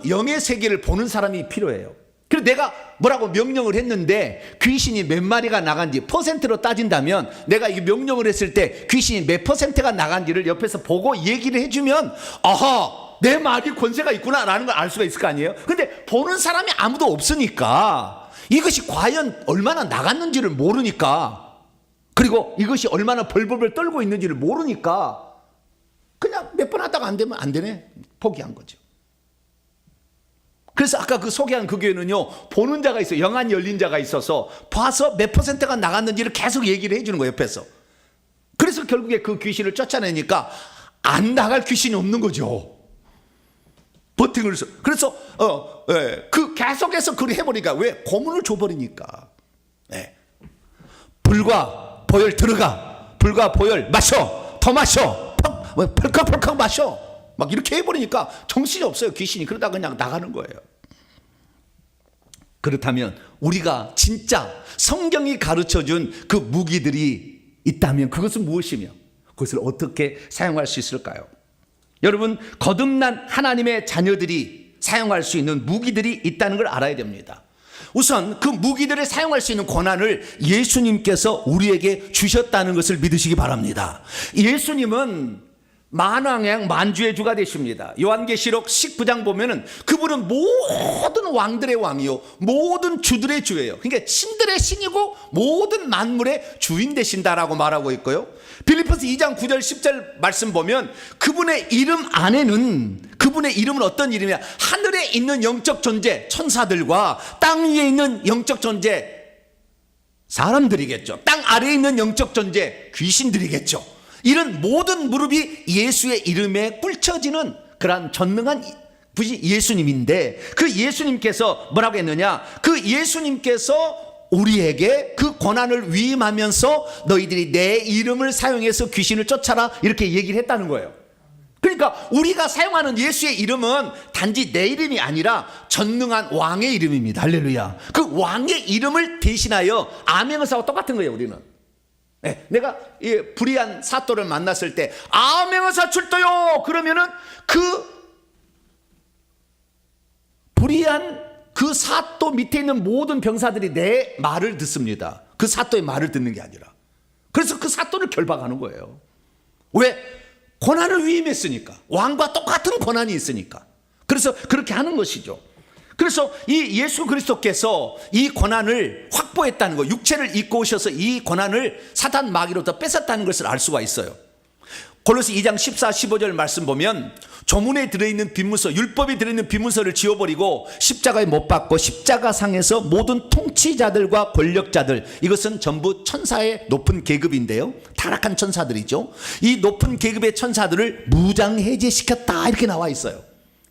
영의 세계를 보는 사람이 필요해요. 그래서 내가 뭐라고 명령을 했는데 귀신이 몇 마리가 나간지 퍼센트로 따진다면 내가 이 명령을 했을 때 귀신이 몇 퍼센트가 나간지를 옆에서 보고 얘기를 해주면 아하, 내 말이 권세가 있구나라는 걸 알 수가 있을 거 아니에요. 근데 보는 사람이 아무도 없으니까 이것이 과연 얼마나 나갔는지를 모르니까, 그리고 이것이 얼마나 벌벌벌 떨고 있는지를 모르니까 그냥 몇 번 하다가 안 되면 안 되네 포기한 거죠. 그래서 아까 그 소개한 그 교회는요, 보는 자가 있어요. 영안이 열린 자가 있어서 봐서 몇 퍼센트가 나갔는지를 계속 얘기를 해주는 거예요, 옆에서. 그래서 결국에 그 귀신을 쫓아내니까 안 나갈 귀신이 없는 거죠. 버팅을 해서. 그래서 그 계속해서 그걸 해버리니까, 왜? 고문을 줘버리니까. 불과 보혈 들어가, 불과 보혈 마셔, 더 마셔, 펄컥펄컥 마셔, 막 이렇게 해버리니까 정신이 없어요, 귀신이. 그러다 그냥 나가는 거예요. 그렇다면 우리가 진짜 성경이 가르쳐준 그 무기들이 있다면 그것은 무엇이며 그것을 어떻게 사용할 수 있을까요? 여러분, 거듭난 하나님의 자녀들이 사용할 수 있는 무기들이 있다는 걸 알아야 됩니다. 우선 그 무기들을 사용할 수 있는 권한을 예수님께서 우리에게 주셨다는 것을 믿으시기 바랍니다. 예수님은 만왕의 만주의 주가 되십니다. 요한계시록 19장 보면은 그분은 모든 왕들의 왕이요 모든 주들의 주예요. 그러니까 신들의 신이고 모든 만물의 주인 되신다라고 말하고 있고요. 빌립보서 2장 9절 10절 말씀 보면 그분의 이름 안에는, 그분의 이름은 어떤 이름이야? 하늘에 있는 영적 존재 천사들과 땅 위에 있는 영적 존재 사람들이겠죠. 땅 아래에 있는 영적 존재 귀신들이겠죠. 이런 모든 무릎이 예수의 이름에 꿇혀지는 그러한 전능한 분이 예수님인데, 그 예수님께서 뭐라고 했느냐? 그 예수님께서 우리에게 그 권한을 위임하면서 너희들이 내 이름을 사용해서 귀신을 쫓아라 이렇게 얘기를 했다는 거예요. 그러니까 우리가 사용하는 예수의 이름은 단지 내 이름이 아니라 전능한 왕의 이름입니다. 할렐루야. 그 왕의 이름을 대신하여 아멘의사와 똑같은 거예요. 우리는 내가 불의한 사또를 만났을 때 아멘의사 출도요 그러면은 그 불의한 그 사또 밑에 있는 모든 병사들이 내 말을 듣습니다. 그 사또의 말을 듣는 게 아니라. 그래서 그 사또를 결박하는 거예요. 왜? 권한을 위임했으니까. 왕과 똑같은 권한이 있으니까. 그래서 그렇게 하는 것이죠. 그래서 이 예수 그리스도께서 이 권한을 확보했다는 거, 육체를 입고 오셔서 이 권한을 사탄 마귀로부터 뺏었다는 것을 알 수가 있어요. 골로새 2장 14, 15절 말씀 보면 조문에 들어있는 빈문서, 율법이 들어있는 빈문서를 지워버리고 십자가에 못 박고 십자가상에서 모든 통치자들과 권력자들, 이것은 전부 천사의 높은 계급인데요, 타락한 천사들이죠. 이 높은 계급의 천사들을 무장해제시켰다 이렇게 나와 있어요.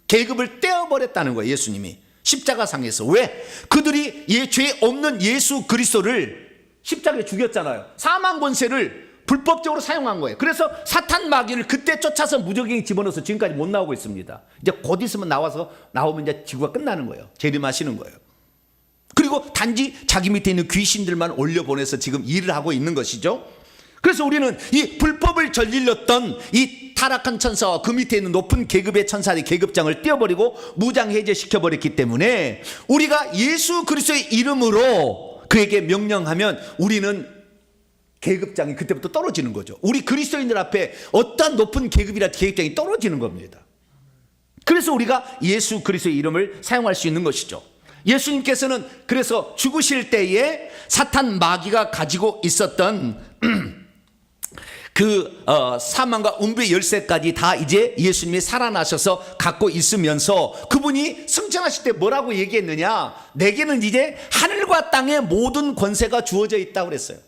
계급을 떼어버렸다는 거예요. 예수님이 십자가상에서. 왜? 그들이 죄 없는 예수 그리스도를 십자가에 죽였잖아요. 사망 권세를 불법적으로 사용한 거예요. 그래서 사탄 마귀를 그때 쫓아서 무적행에 집어넣어서 지금까지 못 나오고 있습니다. 이제 곧 있으면 나오면 이제 지구가 끝나는 거예요. 재림하시는 거예요. 그리고 단지 자기 밑에 있는 귀신들만 올려보내서 지금 일을 하고 있는 것이죠. 그래서 우리는 이 불법을 저질렀던 이 타락한 천사와 그 밑에 있는 높은 계급의 천사의 계급장을 떼어버리고 무장해제시켜버렸기 때문에 우리가 예수 그리스도의 이름으로 그에게 명령하면 우리는 계급장이 그때부터 떨어지는 거죠. 우리 그리스도인들 앞에 어떠한 높은 계급이라 계급장이 떨어지는 겁니다. 그래서 우리가 예수 그리스도의 이름을 사용할 수 있는 것이죠. 예수님께서는 그래서 죽으실 때에 사탄 마귀가 가지고 있었던 사망과 음부의 열쇠까지 다 이제 예수님이 살아나셔서 갖고 있으면서 그분이 승천하실 때 뭐라고 얘기했느냐? 내게는 이제 하늘과 땅의 모든 권세가 주어져 있다고 그랬어요.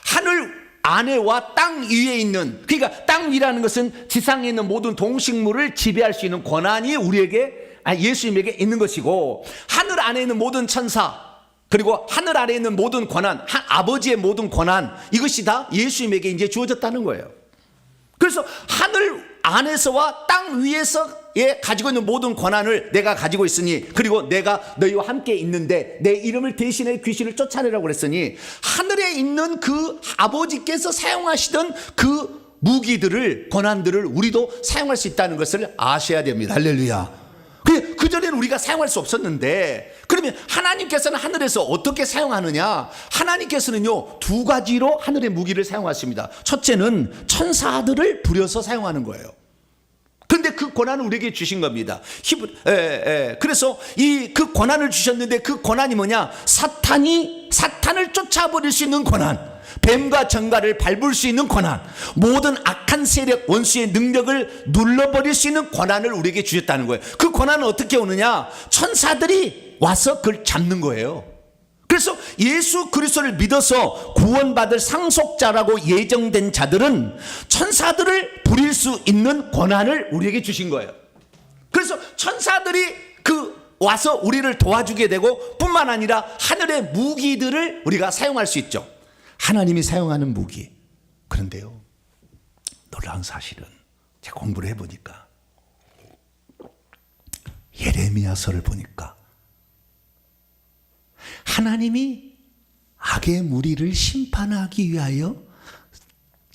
하늘 아래와 땅 위에 있는, 그러니까 땅 위라는 것은 지상에 있는 모든 동식물을 지배할 수 있는 권한이 예수님에게 있는 것이고, 하늘 안에 있는 모든 천사, 그리고 하늘 아래에 있는 모든 권한, 아버지의 모든 권한, 이것이 다 예수님에게 이제 주어졌다는 거예요. 그래서 하늘 안에서와 땅 위에서 가지고 있는 모든 권한을 내가 가지고 있으니, 그리고 내가 너희와 함께 있는데 내 이름을 대신해 귀신을 쫓아내라고 그랬으니, 하늘에 있는 그 아버지께서 사용하시던 그 무기들을, 권한들을 우리도 사용할 수 있다는 것을 아셔야 됩니다. 할렐루야. 그전에는 우리가 사용할 수 없었는데, 그러면 하나님께서는 하늘에서 어떻게 사용하느냐? 하나님께서는요, 두 가지로 하늘의 무기를 사용하십니다. 첫째는 천사들을 부려서 사용하는 거예요. 근데 그 권한을 우리에게 주신 겁니다. 그래서 그 권한을 주셨는데, 그 권한이 뭐냐? 사탄을 쫓아버릴 수 있는 권한, 뱀과 정갈을 밟을 수 있는 권한, 모든 악한 세력 원수의 능력을 눌러버릴 수 있는 권한을 우리에게 주셨다는 거예요. 그 권한은 어떻게 오느냐? 천사들이 와서 그걸 잡는 거예요. 그래서 예수 그리스도를 믿어서 구원받을 상속자라고 예정된 자들은 천사들을 부릴 수 있는 권한을 우리에게 주신 거예요. 그래서 천사들이 와서 우리를 도와주게 되고, 뿐만 아니라 하늘의 무기들을 우리가 사용할 수 있죠. 하나님이 사용하는 무기. 그런데요, 놀라운 사실은 제가 공부를 해보니까, 예레미야서를 보니까 하나님이 악의 무리를 심판하기 위하여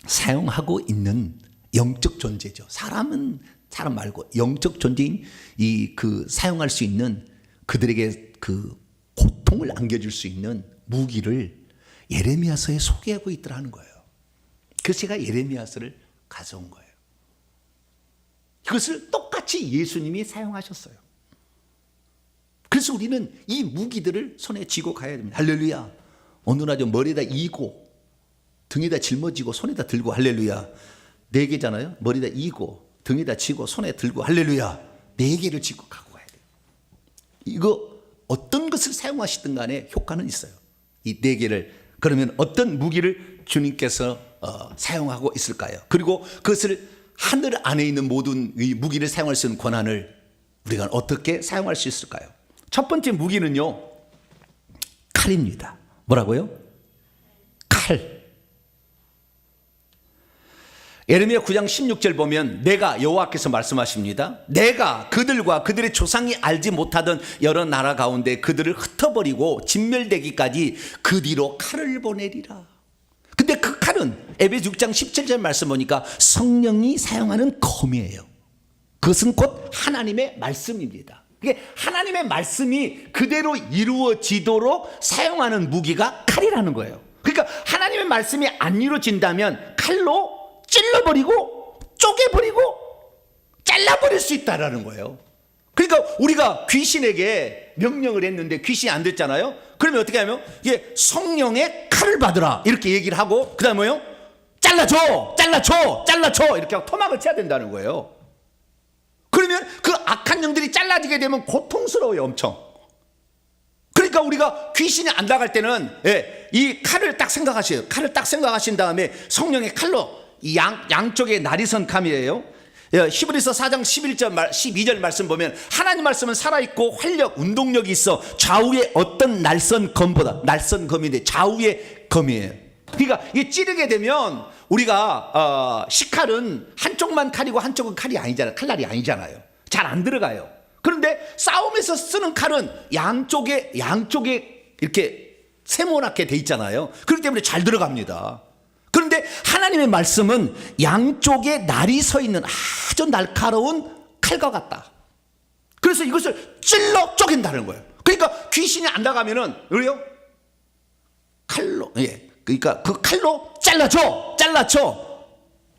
사용하고 있는 영적 존재죠. 사람은 사람 말고 영적 존재인 사용할 수 있는, 그들에게 그 고통을 안겨줄 수 있는 무기를 예레미야서에 소개하고 있더라는 거예요. 그래서 제가 예레미야서를 가져온 거예요. 이것을 똑같이 예수님이 사용하셨어요. 그래서 우리는 이 무기들을 손에 쥐고 가야 됩니다. 할렐루야. 오늘 아주 머리에다 이고 등에다 짊어지고 손에다 들고, 할렐루야. 4개잖아요. 머리에다 이고 등에다 쥐고 손에 들고, 할렐루야. 4개를 쥐고 가고 가야 돼요. 이거 어떤 것을 사용하시든 간에 효과는 있어요. 이 4개를. 그러면 어떤 무기를 주님께서 사용하고 있을까요? 그리고 그것을 하늘 안에 있는 모든 이 무기를 사용할 수 있는 권한을 우리가 어떻게 사용할 수 있을까요? 첫 번째 무기는요, 칼입니다. 뭐라고요? 칼. 예레미야 9장 16절 보면 내가 여호와께서 말씀하십니다. 내가 그들과 그들의 조상이 알지 못하던 여러 나라 가운데 그들을 흩어버리고 진멸되기까지 그 뒤로 칼을 보내리라. 근데 그 칼은 에베소 6장 17절 말씀 보니까 성령이 사용하는 검이에요. 그것은 곧 하나님의 말씀입니다. 이게 하나님의 말씀이 그대로 이루어지도록 사용하는 무기가 칼이라는 거예요. 그러니까 하나님의 말씀이 안 이루어진다면 칼로 찔러버리고 쪼개버리고 잘라버릴 수 있다라는 거예요. 그러니까 우리가 귀신에게 명령을 했는데 귀신이 안 됐잖아요. 그러면 어떻게 하면 이게 성령의 칼을 받으라 이렇게 얘기를 하고 그 다음에 뭐요? 잘라줘 이렇게 하고 토막을 쳐야 된다는 거예요. 그러면 그 악한 영들이 잘라지게 되면 고통스러워요, 엄청. 그러니까 우리가 귀신이 안 나갈 때는 이 칼을 딱 생각하세요. 칼을 딱 생각하신 다음에 성령의 칼로 이 양쪽에 날이선 감이에요. 히브리서 4장 12절 말씀 보면 하나님 말씀은 살아있고 활력, 운동력이 있어 좌우에 어떤 날선 검인데 좌우의 검이에요. 그러니까 이 찌르게 되면 우리가 식칼은 한쪽만 칼이고 한쪽은 칼이 아니잖아요. 칼날이 아니잖아요. 잘 안 들어가요. 그런데 싸움에서 쓰는 칼은 양쪽에 이렇게 세모나게 돼 있잖아요. 그렇기 때문에 잘 들어갑니다. 그런데 하나님의 말씀은 양쪽에 날이 서 있는 아주 날카로운 칼과 같다. 그래서 이것을 찔러 쪼갠다는 거예요. 그러니까 귀신이 안 나가면은 그래요? 칼로 그러니까 그 칼로 잘라줘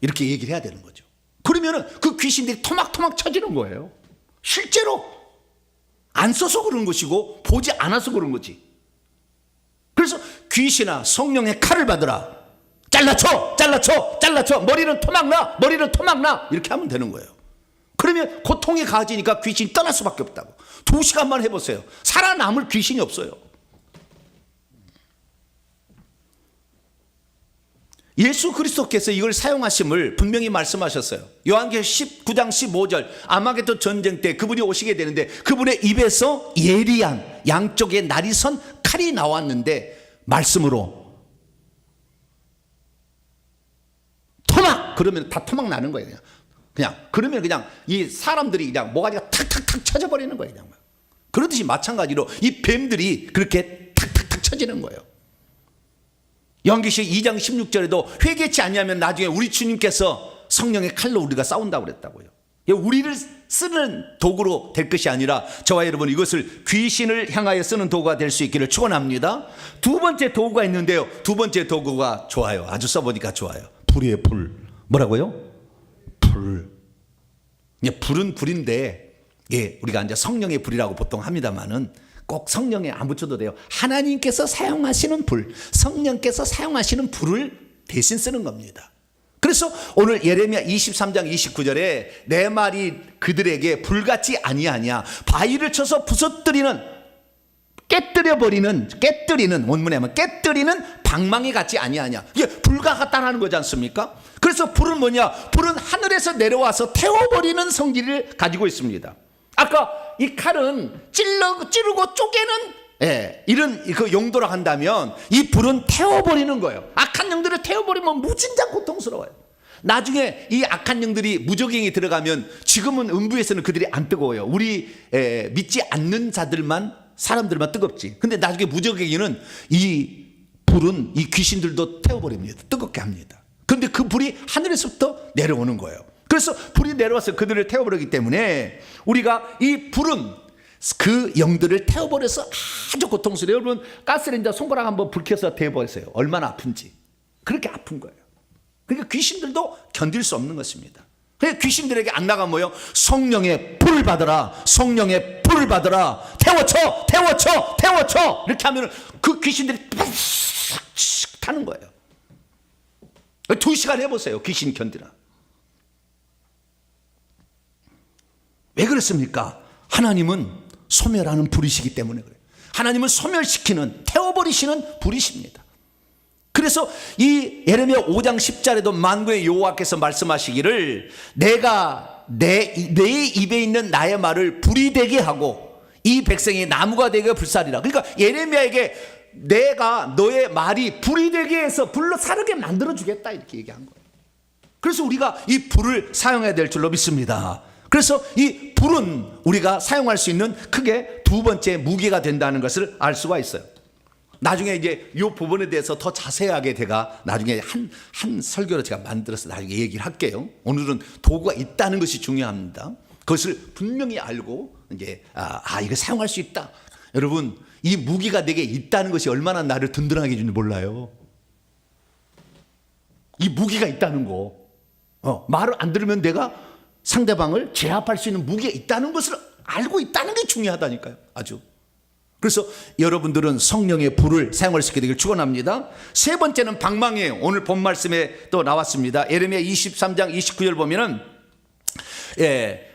이렇게 얘기를 해야 되는 거죠. 그러면은 그 귀신들이 토막토막 쳐지는 거예요. 실제로 안 써서 그런 것이고 보지 않아서 그런 거지. 그래서 귀신아 성령의 칼을 받으라. 잘라쳐 머리는 토막나 이렇게 하면 되는 거예요. 그러면 고통이 가해지니까 귀신이 떠날 수밖에 없다고. 2시간만 해보세요. 살아남을 귀신이 없어요. 예수 그리스도께서 이걸 사용하심을 분명히 말씀하셨어요. 요한계시록 19장 15절 아마겟돈 전쟁 때 그분이 오시게 되는데 그분의 입에서 예리한 양쪽에 날이 선 칼이 나왔는데 말씀으로 토막! 그러면 다 토막 나는 거예요. 그냥 그러면 그냥 이 사람들이 그냥 모가지가 탁탁탁 쳐져버리는 거예요. 그냥. 그렇듯이 마찬가지로 이 뱀들이 그렇게 탁탁탁 쳐지는 거예요. 요한계시록 2장 16절에도 회개치 아니하면 나중에 우리 주님께서 성령의 칼로 우리가 싸운다고 그랬다고요. 우리를 쓰는 도구로 될 것이 아니라 저와 여러분 이것을 귀신을 향하여 쓰는 도구가 될 수 있기를 축원합니다. 두 번째 도구가 있는데요. 두 번째 도구가 좋아요. 아주 써보니까 좋아요. 불이에요. 불. 뭐라고요? 불. 불은 불인데 우리가 이제 성령의 불이라고 보통 합니다만은 꼭 성령에 안 붙여도 돼요. 하나님께서 사용하시는 불, 성령께서 사용하시는 불을 대신 쓰는 겁니다. 그래서 오늘 예레미야 23장 29절에 내 말이 그들에게 불같이 아니하냐 바위를 쳐서 부서뜨리는 깨뜨리는 원문에 하면 깨뜨리는 방망이 같지 아니하냐. 이게 불과 같다는 거지 않습니까? 그래서 불은 뭐냐? 불은 하늘에서 내려와서 태워버리는 성질을 가지고 있습니다. 아까 이 칼은 찌르고 쪼개는 이런 그 용도로 한다면 이 불은 태워버리는 거예요. 악한 영들을 태워버리면 무진장 고통스러워요. 나중에 이 악한 영들이 무적행이 들어가면 지금은 음부에서는 그들이 안 뜨거워요. 우리 믿지 않는 사람들만 뜨겁지. 근데 나중에 무적행위는 이 불은 이 귀신들도 태워버립니다. 뜨겁게 합니다. 그런데 그 불이 하늘에서부터 내려오는 거예요. 그래서 불이 내려와서 그들을 태워버리기 때문에 우리가 이 불은 그 영들을 태워버려서 아주 고통스러워요. 여러분 가스레인지 손가락 한번 불 켜서 대보세요. 얼마나 아픈지. 그렇게 아픈 거예요. 그러니까 귀신들도 견딜 수 없는 것입니다. 그래서 귀신들에게 안 나가면 뭐예요? 성령의 불 받으라. 성령의 불 받으라. 태워쳐 이렇게 하면 그 귀신들이 타는 거예요. 2시간 해보세요. 귀신 견디나. 왜 그렇습니까? 하나님은 소멸하는 불이시기 때문에 그래요. 하나님은 소멸시키는 태워버리시는 불이십니다. 그래서 이 예레미야 5장 10절에도 만군의 여호와께서 말씀하시기를 내가 내 입에 있는 나의 말을 불이 되게 하고 이 백성이 나무가 되게 불살이라. 그러니까 예레미야에게 내가 너의 말이 불이 되게 해서 불로 사르게 만들어 주겠다 이렇게 얘기한 거예요. 그래서 우리가 이 불을 사용해야 될 줄로 믿습니다. 그래서 이 불은 우리가 사용할 수 있는 크게 두 번째 무기가 된다는 것을 알 수가 있어요. 나중에 이제 이 부분에 대해서 더 자세하게 제가 나중에 한 설교로 제가 만들어서 나중에 얘기를 할게요. 오늘은 도구가 있다는 것이 중요합니다. 그것을 분명히 알고 이제 이거 사용할 수 있다. 여러분, 이 무기가 내게 있다는 것이 얼마나 나를 든든하게 해주는지 몰라요. 이 무기가 있다는 거. 말을 안 들으면 내가 상대방을 제압할 수 있는 무기가 있다는 것을 알고 있다는 게 중요하다니까요. 아주. 그래서 여러분들은 성령의 불을 사용할 수 있게 되길 축원합니다. 세 번째는 방망이에요. 오늘 본 말씀에 또 나왔습니다. 예레미야 23장 29절 보면은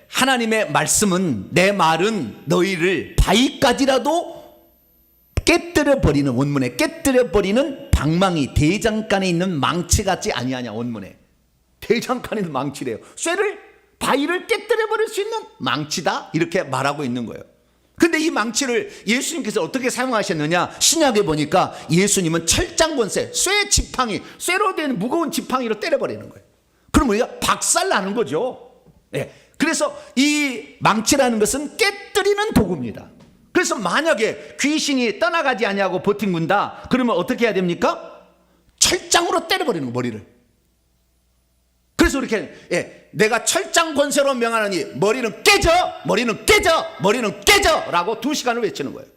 하나님의 말씀은 내 말은 너희를 바위까지라도 깨뜨려 버리는, 원문에 깨뜨려 버리는 방망이, 대장간에 있는 망치 같지 아니하냐. 원문에 대장간에 있는 망치래요. 쇠를, 바위를 깨뜨려 버릴 수 있는 망치다 이렇게 말하고 있는 거예요. 근데 이 망치를 예수님께서 어떻게 사용하셨느냐, 신약에 보니까 예수님은 철장권세, 쇠 지팡이, 쇠로 된 무거운 지팡이로 때려버리는 거예요. 그럼 우리가 박살나는 거죠. 그래서 이 망치라는 것은 깨뜨리는 도구입니다. 그래서 만약에 귀신이 떠나가지 아니하고 버틴군다, 그러면 어떻게 해야 됩니까? 철장으로 때려버리는 거, 머리를. 그래서 이렇게 내가 철장 권세로 명하노니 머리는 깨져, 머리는 깨져, 머리는 깨져 라고 2시간을 외치는 거예요.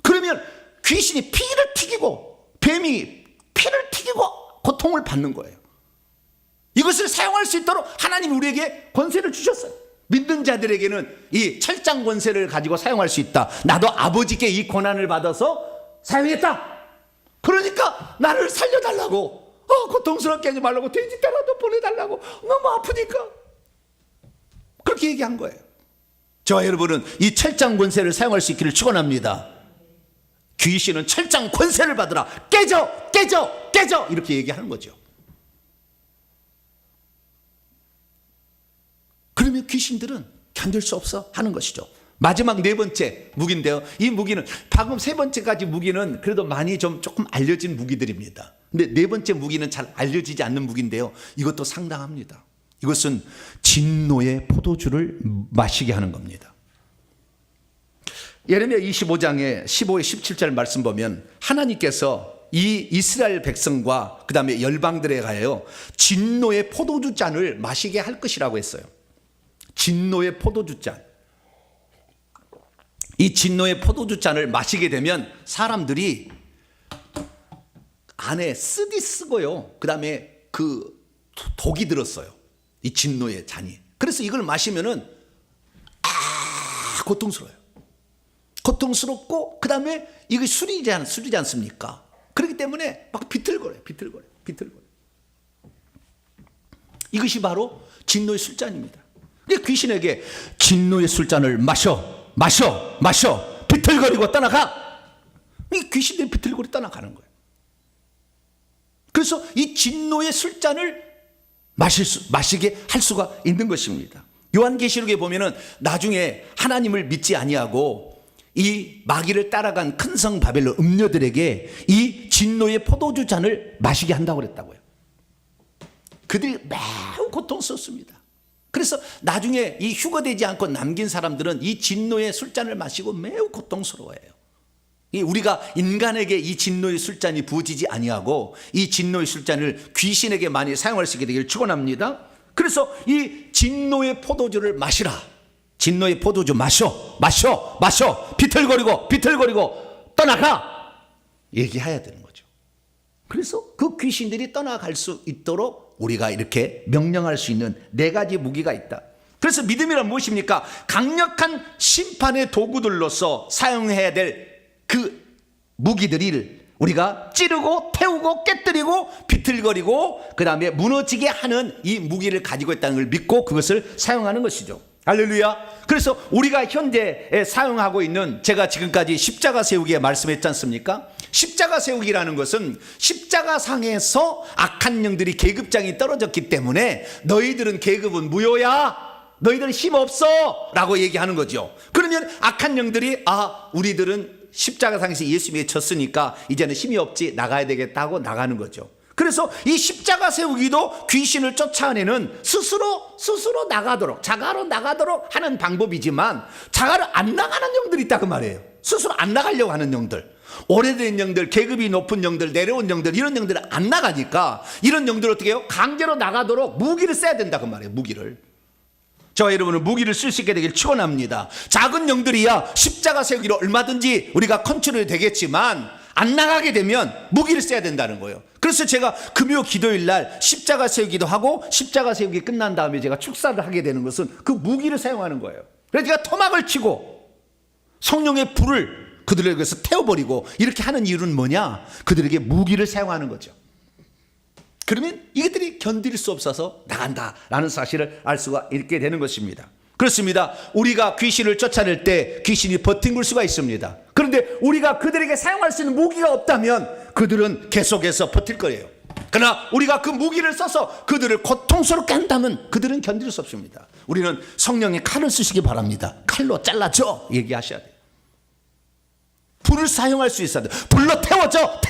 그러면 귀신이 피를 튀기고 뱀이 피를 튀기고 고통을 받는 거예요. 이것을 사용할 수 있도록 하나님이 우리에게 권세를 주셨어요. 믿는 자들에게는 이 철장 권세를 가지고 사용할 수 있다. 나도 아버지께 이 권한을 받아서 사용했다. 그러니까 나를 살려달라고, 고통스럽게 하지 말라고, 돼지 때라도 보내달라고, 너무 아프니까 그렇게 얘기한 거예요. 저와 여러분은 이 철장 권세를 사용할 수 있기를 축원합니다. 귀신은 철장 권세를 받으라, 깨져, 깨져, 깨져 이렇게 얘기하는 거죠. 그러면 귀신들은 견딜 수 없어 하는 것이죠. 마지막 네 번째 무기인데요. 이 무기는 방금 세 번째까지 무기는 그래도 많이 조금 알려진 무기들입니다. 근데 네 번째 무기는 잘 알려지지 않는 무기인데요. 이것도 상당합니다. 이것은 진노의 포도주를 마시게 하는 겁니다. 예레미야 25장에 15에 17절 말씀 보면 하나님께서 이 이스라엘 백성과 그 다음에 열방들에 가요 진노의 포도주 잔을 마시게 할 것이라고 했어요. 진노의 포도주 잔. 이 진노의 포도주 잔을 마시게 되면 사람들이 안에 쓰디 쓰고요. 그 다음에 그 독이 들었어요. 이 진노의 잔이. 그래서 이걸 마시면은 고통스러워요. 고통스럽고 그 다음에 이거 술이지 않습니까? 그렇기 때문에 막 비틀거려요. 이것이 바로 진노의 술잔입니다. 귀신에게 진노의 술잔을 마셔 비틀거리고 떠나가. 이 귀신들이 비틀거리고 떠나가는 거예요. 그래서 이 진노의 술잔을 마시게 할 수가 있는 것입니다. 요한계시록에 보면은 나중에 하나님을 믿지 아니하고 이 마귀를 따라간 큰 성 바벨론 음녀들에게 이 진노의 포도주 잔을 마시게 한다고 그랬다고요. 그들이 매우 고통스럽습니다. 그래서 나중에 이 휴거되지 않고 남긴 사람들은 이 진노의 술잔을 마시고 매우 고통스러워해요. 우리가 인간에게 이 진노의 술잔이 부어지지 아니하고 이 진노의 술잔을 귀신에게 많이 사용할 수 있게 되기를 축원합니다. 그래서 이 진노의 포도주를 마시라. 진노의 포도주 마셔 비틀거리고 떠나가 얘기해야 되는 거죠. 그래서 그 귀신들이 떠나갈 수 있도록 우리가 이렇게 명령할 수 있는 네 가지 무기가 있다. 그래서 믿음이란 무엇입니까? 강력한 심판의 도구들로서 사용해야 될 그 무기들을 우리가 찌르고 태우고 깨뜨리고 비틀거리고 그 다음에 무너지게 하는 이 무기를 가지고 있다는 걸 믿고 그것을 사용하는 것이죠. 할렐루야. 그래서 우리가 현재 사용하고 있는, 제가 지금까지 십자가 세우기에 말씀했지 않습니까? 십자가 세우기라는 것은 십자가상에서 악한 영들이 계급장이 떨어졌기 때문에 너희들은 계급은 무효야, 너희들은 힘 없어 라고 얘기하는 거죠. 그러면 악한 영들이 우리들은 십자가상에서 예수님이 졌으니까 이제는 힘이 없지, 나가야 되겠다고 나가는 거죠. 그래서 이 십자가 세우기도 귀신을 쫓아내는 스스로 나가도록, 자가로 나가도록 하는 방법이지만 자가로 안 나가는 영들이 있다 그 말이에요. 스스로 안 나가려고 하는 영들, 오래된 영들, 계급이 높은 영들, 내려온 영들, 이런 영들은 안 나가니까 이런 영들을 어떻게 해요? 강제로 나가도록 무기를 써야 된다 그 말이에요. 무기를. 저와 여러분은 무기를 쓸 수 있게 되길 축원합니다. 작은 영들이야 십자가 세우기로 얼마든지 우리가 컨트롤이 되겠지만 안 나가게 되면 무기를 써야 된다는 거예요. 그래서 제가 금요 기도일 날 십자가 세우기도 하고 십자가 세우기 끝난 다음에 제가 축사를 하게 되는 것은 그 무기를 사용하는 거예요. 그래서 제가 토막을 치고 성령의 불을 그들에게서 태워버리고 이렇게 하는 이유는 뭐냐? 그들에게 무기를 사용하는 거죠. 그러면 이것들이 견딜 수 없어서 나간다라는 사실을 알 수가 있게 되는 것입니다. 그렇습니다. 우리가 귀신을 쫓아낼 때 귀신이 버틴 수가 있습니다. 그런데 우리가 그들에게 사용할 수 있는 무기가 없다면 그들은 계속해서 버틸 거예요. 그러나 우리가 그 무기를 써서 그들을 고통스럽게 한다면 그들은 견딜 수 없습니다. 우리는 성령의 칼을 쓰시기 바랍니다. 칼로 잘라줘 얘기하셔야 돼요. 불을 사용할 수 있어야 돼요. 불로 태워줘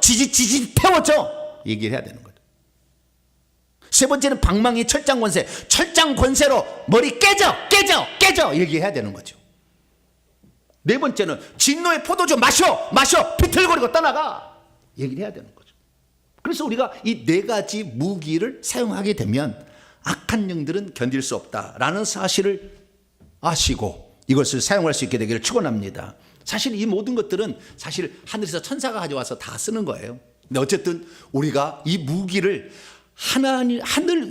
지지 태워줘 얘기를 해야 되는 거예요. 세 번째는 방망이 철장 권세로 머리 깨져 얘기해야 되는 거죠. 네 번째는 진노의 포도주 마셔 비틀거리고 떠나가 얘기를 해야 되는 거죠. 그래서 우리가 이 네 가지 무기를 사용하게 되면 악한 영들은 견딜 수 없다라는 사실을 아시고 이것을 사용할 수 있게 되기를 축원합니다. 사실 이 모든 것들은 사실 하늘에서 천사가 가져와서 다 쓰는 거예요. 근데 어쨌든 우리가 이 무기를 하늘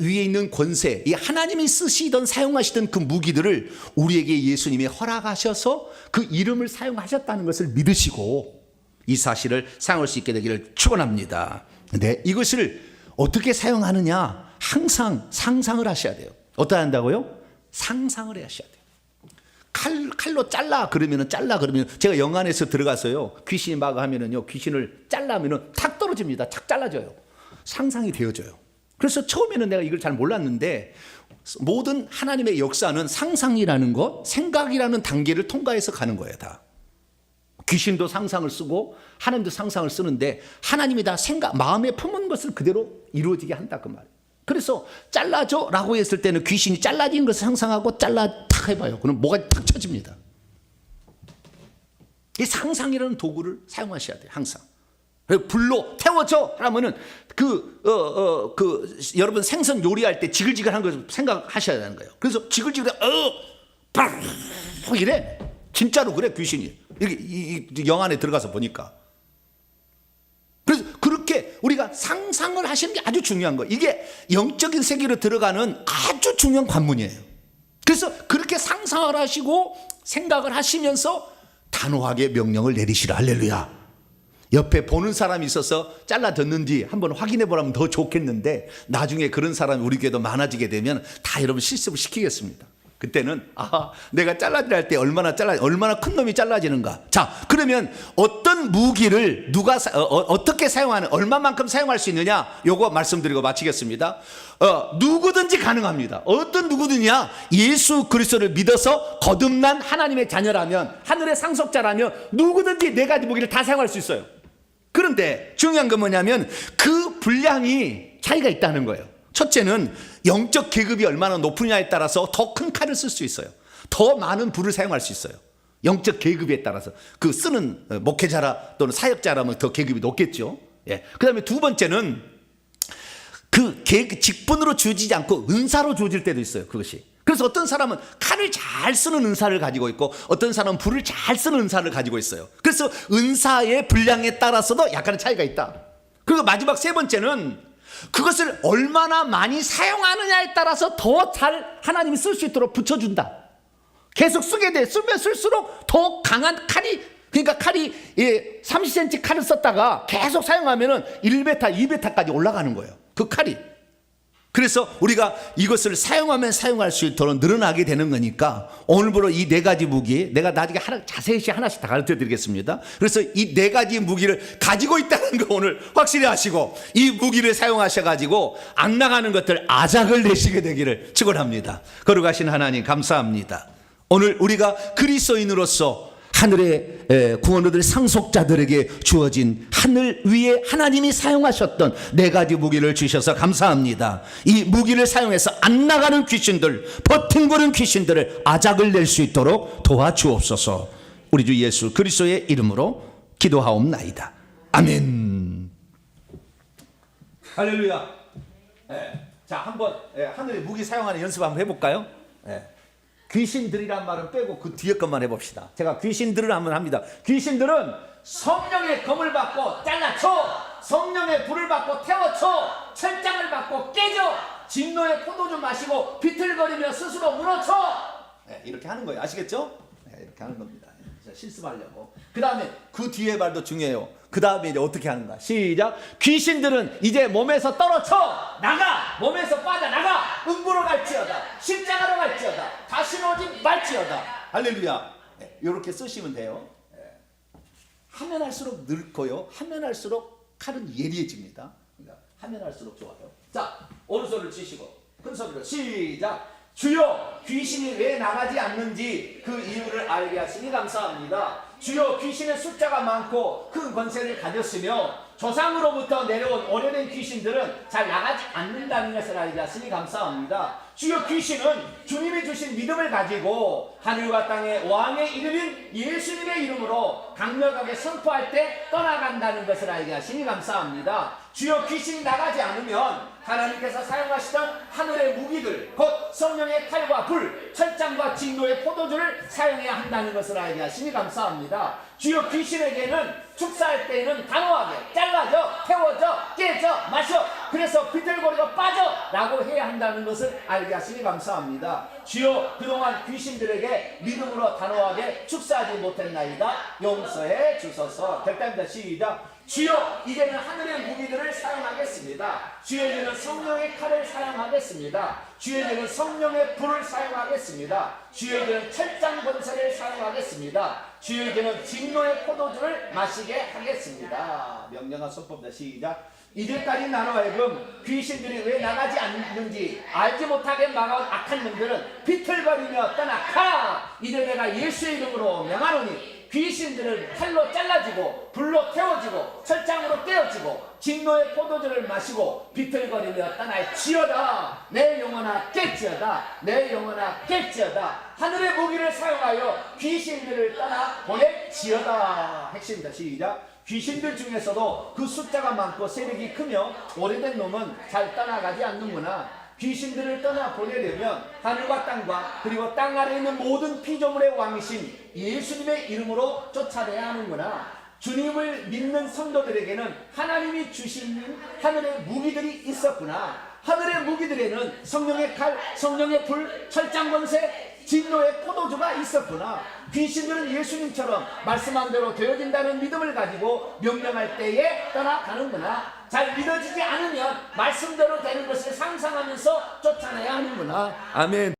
위에 있는 권세, 이 하나님이 쓰시던 사용하시던 그 무기들을 우리에게 예수님이 허락하셔서 그 이름을 사용하셨다는 것을 믿으시고 이 사실을 사용할 수 있게 되기를 축원합니다. 근데 이것을 어떻게 사용하느냐? 항상 상상을 하셔야 돼요. 어떻게 한다고요? 상상을 하셔야 돼요. 칼로 잘라 그러면 제가 영안에서 들어가서요 귀신이 막 하면은요 귀신을 잘라면은 탁 떨어집니다. 탁 잘라져요. 상상이 되어져요. 그래서 처음에는 내가 이걸 잘 몰랐는데 모든 하나님의 역사는 상상이라는 것, 생각이라는 단계를 통과해서 가는 거예요. 다 귀신도 상상을 쓰고 하나님도 상상을 쓰는데 하나님이 다 마음에 품은 것을 그대로 이루어지게 한다 그 말이에요. 그래서 잘라줘 라고 했을 때는 귀신이 잘라진 것을 상상하고 탁 해봐요. 그럼 뭐가 탁 쳐집니다. 이 상상이라는 도구를 사용하셔야 돼요. 항상. 불로 태워줘 하면은 여러분 생선 요리할 때 지글지글한 걸 생각하셔야 되는 거예요. 그래서 지글지글 이래. 진짜로 그래 귀신이. 이 영안에 들어가서 보니까. 그래서 그렇게 우리가 상상을 하시는 게 아주 중요한 거예요. 이게 영적인 세계로 들어가는 아주 중요한 관문이에요. 그래서 그렇게 상상을 하시고 생각을 하시면서 단호하게 명령을 내리시라. 할렐루야. 옆에 보는 사람이 있어서 잘라졌는지 한번 확인해 보라면 더 좋겠는데 나중에 그런 사람이 우리 교회도 많아지게 되면 다 여러분 실습을 시키겠습니다. 그때는 내가 잘라질 할 때 얼마나 큰 놈이 잘라지는가. 자, 그러면 어떤 무기를 누가 어떻게 사용하는, 얼마만큼 사용할 수 있느냐, 요거 말씀드리고 마치겠습니다. 누구든지 가능합니다. 어떤 누구든지냐, 예수 그리스도를 믿어서 거듭난 하나님의 자녀라면, 하늘의 상속자라면 누구든지 네 가지 무기를 다 사용할 수 있어요. 그런데 중요한 건 뭐냐면 그 분량이 차이가 있다는 거예요. 첫째는 영적 계급이 얼마나 높으냐에 따라서 더 큰 칼을 쓸 수 있어요. 더 많은 불을 사용할 수 있어요. 영적 계급에 따라서 그 쓰는 목회자라 또는 사역자라면 더 계급이 높겠죠. 예. 그다음에 두 번째는 그 직분으로 주어지지 않고 은사로 주어질 때도 있어요. 그것이. 그래서 어떤 사람은 칼을 잘 쓰는 은사를 가지고 있고 어떤 사람은 불을 잘 쓰는 은사를 가지고 있어요. 그래서 은사의 분량에 따라서도 약간의 차이가 있다. 그리고 마지막 세 번째는 그것을 얼마나 많이 사용하느냐에 따라서 더 잘 하나님이 쓸 수 있도록 붙여준다. 계속 쓰게 돼. 쓰면 쓸수록 더 강한 칼이, 그러니까 칼이 30cm 칼을 썼다가 계속 사용하면은 1m, 2m까지 올라가는 거예요. 그 칼이. 그래서 우리가 이것을 사용하면 사용할 수 있도록 늘어나게 되는 거니까 오늘부로 이 네 가지 무기, 내가 나중에 자세히 하나씩 다 가르쳐 드리겠습니다. 그래서 이 네 가지 무기를 가지고 있다는 거 오늘 확실히 아시고 이 무기를 사용하셔가지고 안 나가는 것들 아작을 내시게 되기를 축원합니다. 거룩하신 하나님 감사합니다. 오늘 우리가 그리스도인으로서 하늘의 구원받을 상속자들에게 주어진 하늘 위에 하나님이 사용하셨던 네 가지 무기를 주셔서 감사합니다. 이 무기를 사용해서 안 나가는 귀신들, 버팅거리는 귀신들을 아작을 낼 수 있도록 도와주옵소서. 우리 주 예수 그리스도의 이름으로 기도하옵나이다. 아멘. 할렐루야. 자, 한번 하늘의 무기 사용하는 연습 한번 해볼까요? 귀신들이란 말은 빼고 그 뒤에 것만 해봅시다. 제가 귀신들을 한번 합니다. 귀신들은 성령의 검을 받고 잘라쳐, 성령의 불을 받고 태워쳐, 철장을 받고 깨져, 진노의 포도주 마시고 비틀거리며 스스로 무너쳐. 이렇게 하는 거예요. 아시겠죠? 이렇게 하는 겁니다. 실습하려고. 그 다음에 그 뒤에 말도 중요해요. 그 다음에 이제 어떻게 하는가? 시작. 귀신들은 이제 몸에서 떨어져 나가, 몸에서 빠져나가, 음부로 갈지어다, 십자가로 갈지어다, 다시는 오지 말지어다. 할렐루야. 이렇게 쓰시면 돼요. 하면 할수록 늙고요, 하면 할수록 칼은 예리해집니다. 그러니까 하면 할수록 좋아요. 자, 오른손을 치시고 큰 소리로 시작. 주여, 귀신이 왜 나가지 않는지 그 이유를 알게 하시니 감사합니다. 주여, 귀신의 숫자가 많고 큰 권세를 가졌으며 조상으로부터 내려온 오래된 귀신들은 잘 나가지 않는다는 것을 알게 하시니 감사합니다. 주여, 귀신은 주님이 주신 믿음을 가지고 하늘과 땅의 왕의 이름인 예수님의 이름으로 강력하게 선포할 때 떠나간다는 것을 알게 하시니 감사합니다. 주여, 귀신이 나가지 않으면 하나님께서 사용하시던 하늘의 무기들, 곧 성령의 칼과 불, 철장과 진노의 포도주를 사용해야 한다는 것을 알게 하시니 감사합니다. 주여, 귀신에게는 축사할 때에는 단호하게 잘라져, 태워져, 깨져, 마셔, 그래서 비틀거리고 빠져 라고 해야 한다는 것을 알게 하시니 감사합니다. 주여, 그동안 귀신들에게 믿음으로 단호하게 축사하지 못했나이다. 용서해 주소서. 될 때입니다. 시작. 주여, 이제는 하늘의 무기들을 사용하겠습니다. 주여, 이제는 성령의 칼을 사용하겠습니다. 주여, 이제는 성령의 불을 사용하겠습니다. 주여, 이제는 철장 권세를 사용하겠습니다. 주여, 이제는 진노의 포도주를 마시게 하겠습니다. 명령한 선포입니다. 시작. 이제까지 나로 하여금 귀신들이 왜 나가지 않는지 알지 못하게 막아온 악한 놈들은 비틀거리며 떠나가. 이제 내가 예수의 이름으로 명하노니 귀신들을 칼로 잘라지고 불로 태워지고 철장으로 떼어지고 진노의 포도주를 마시고 비틀거리며 떠날지어다. 내 영혼아 깰지어다. 내 영혼아 깰지어다. 하늘의 무기를 사용하여 귀신들을 떠나 보낼지어다. 핵심입니다. 시작. 귀신들 중에서도 그 숫자가 많고 세력이 크며 오래된 놈은 잘 떠나가지 않는구나. 귀신들을 떠나 보내려면 하늘과 땅과 그리고 땅 아래에 있는 모든 피조물의 왕이신 예수님의 이름으로 쫓아내야 하는구나. 주님을 믿는 성도들에게는 하나님이 주신 하늘의 무기들이 있었구나. 하늘의 무기들에는 성령의 칼, 성령의 불, 철장 권세, 진노의 포도주가 있었구나. 귀신들은 예수님처럼 말씀한 대로 되어진다는 믿음을 가지고 명령할 때에 떠나가는구나. 잘 믿어지지 않으면 말씀대로 되는 것을 상상하면서 쫓아내야 하는구나. 아멘.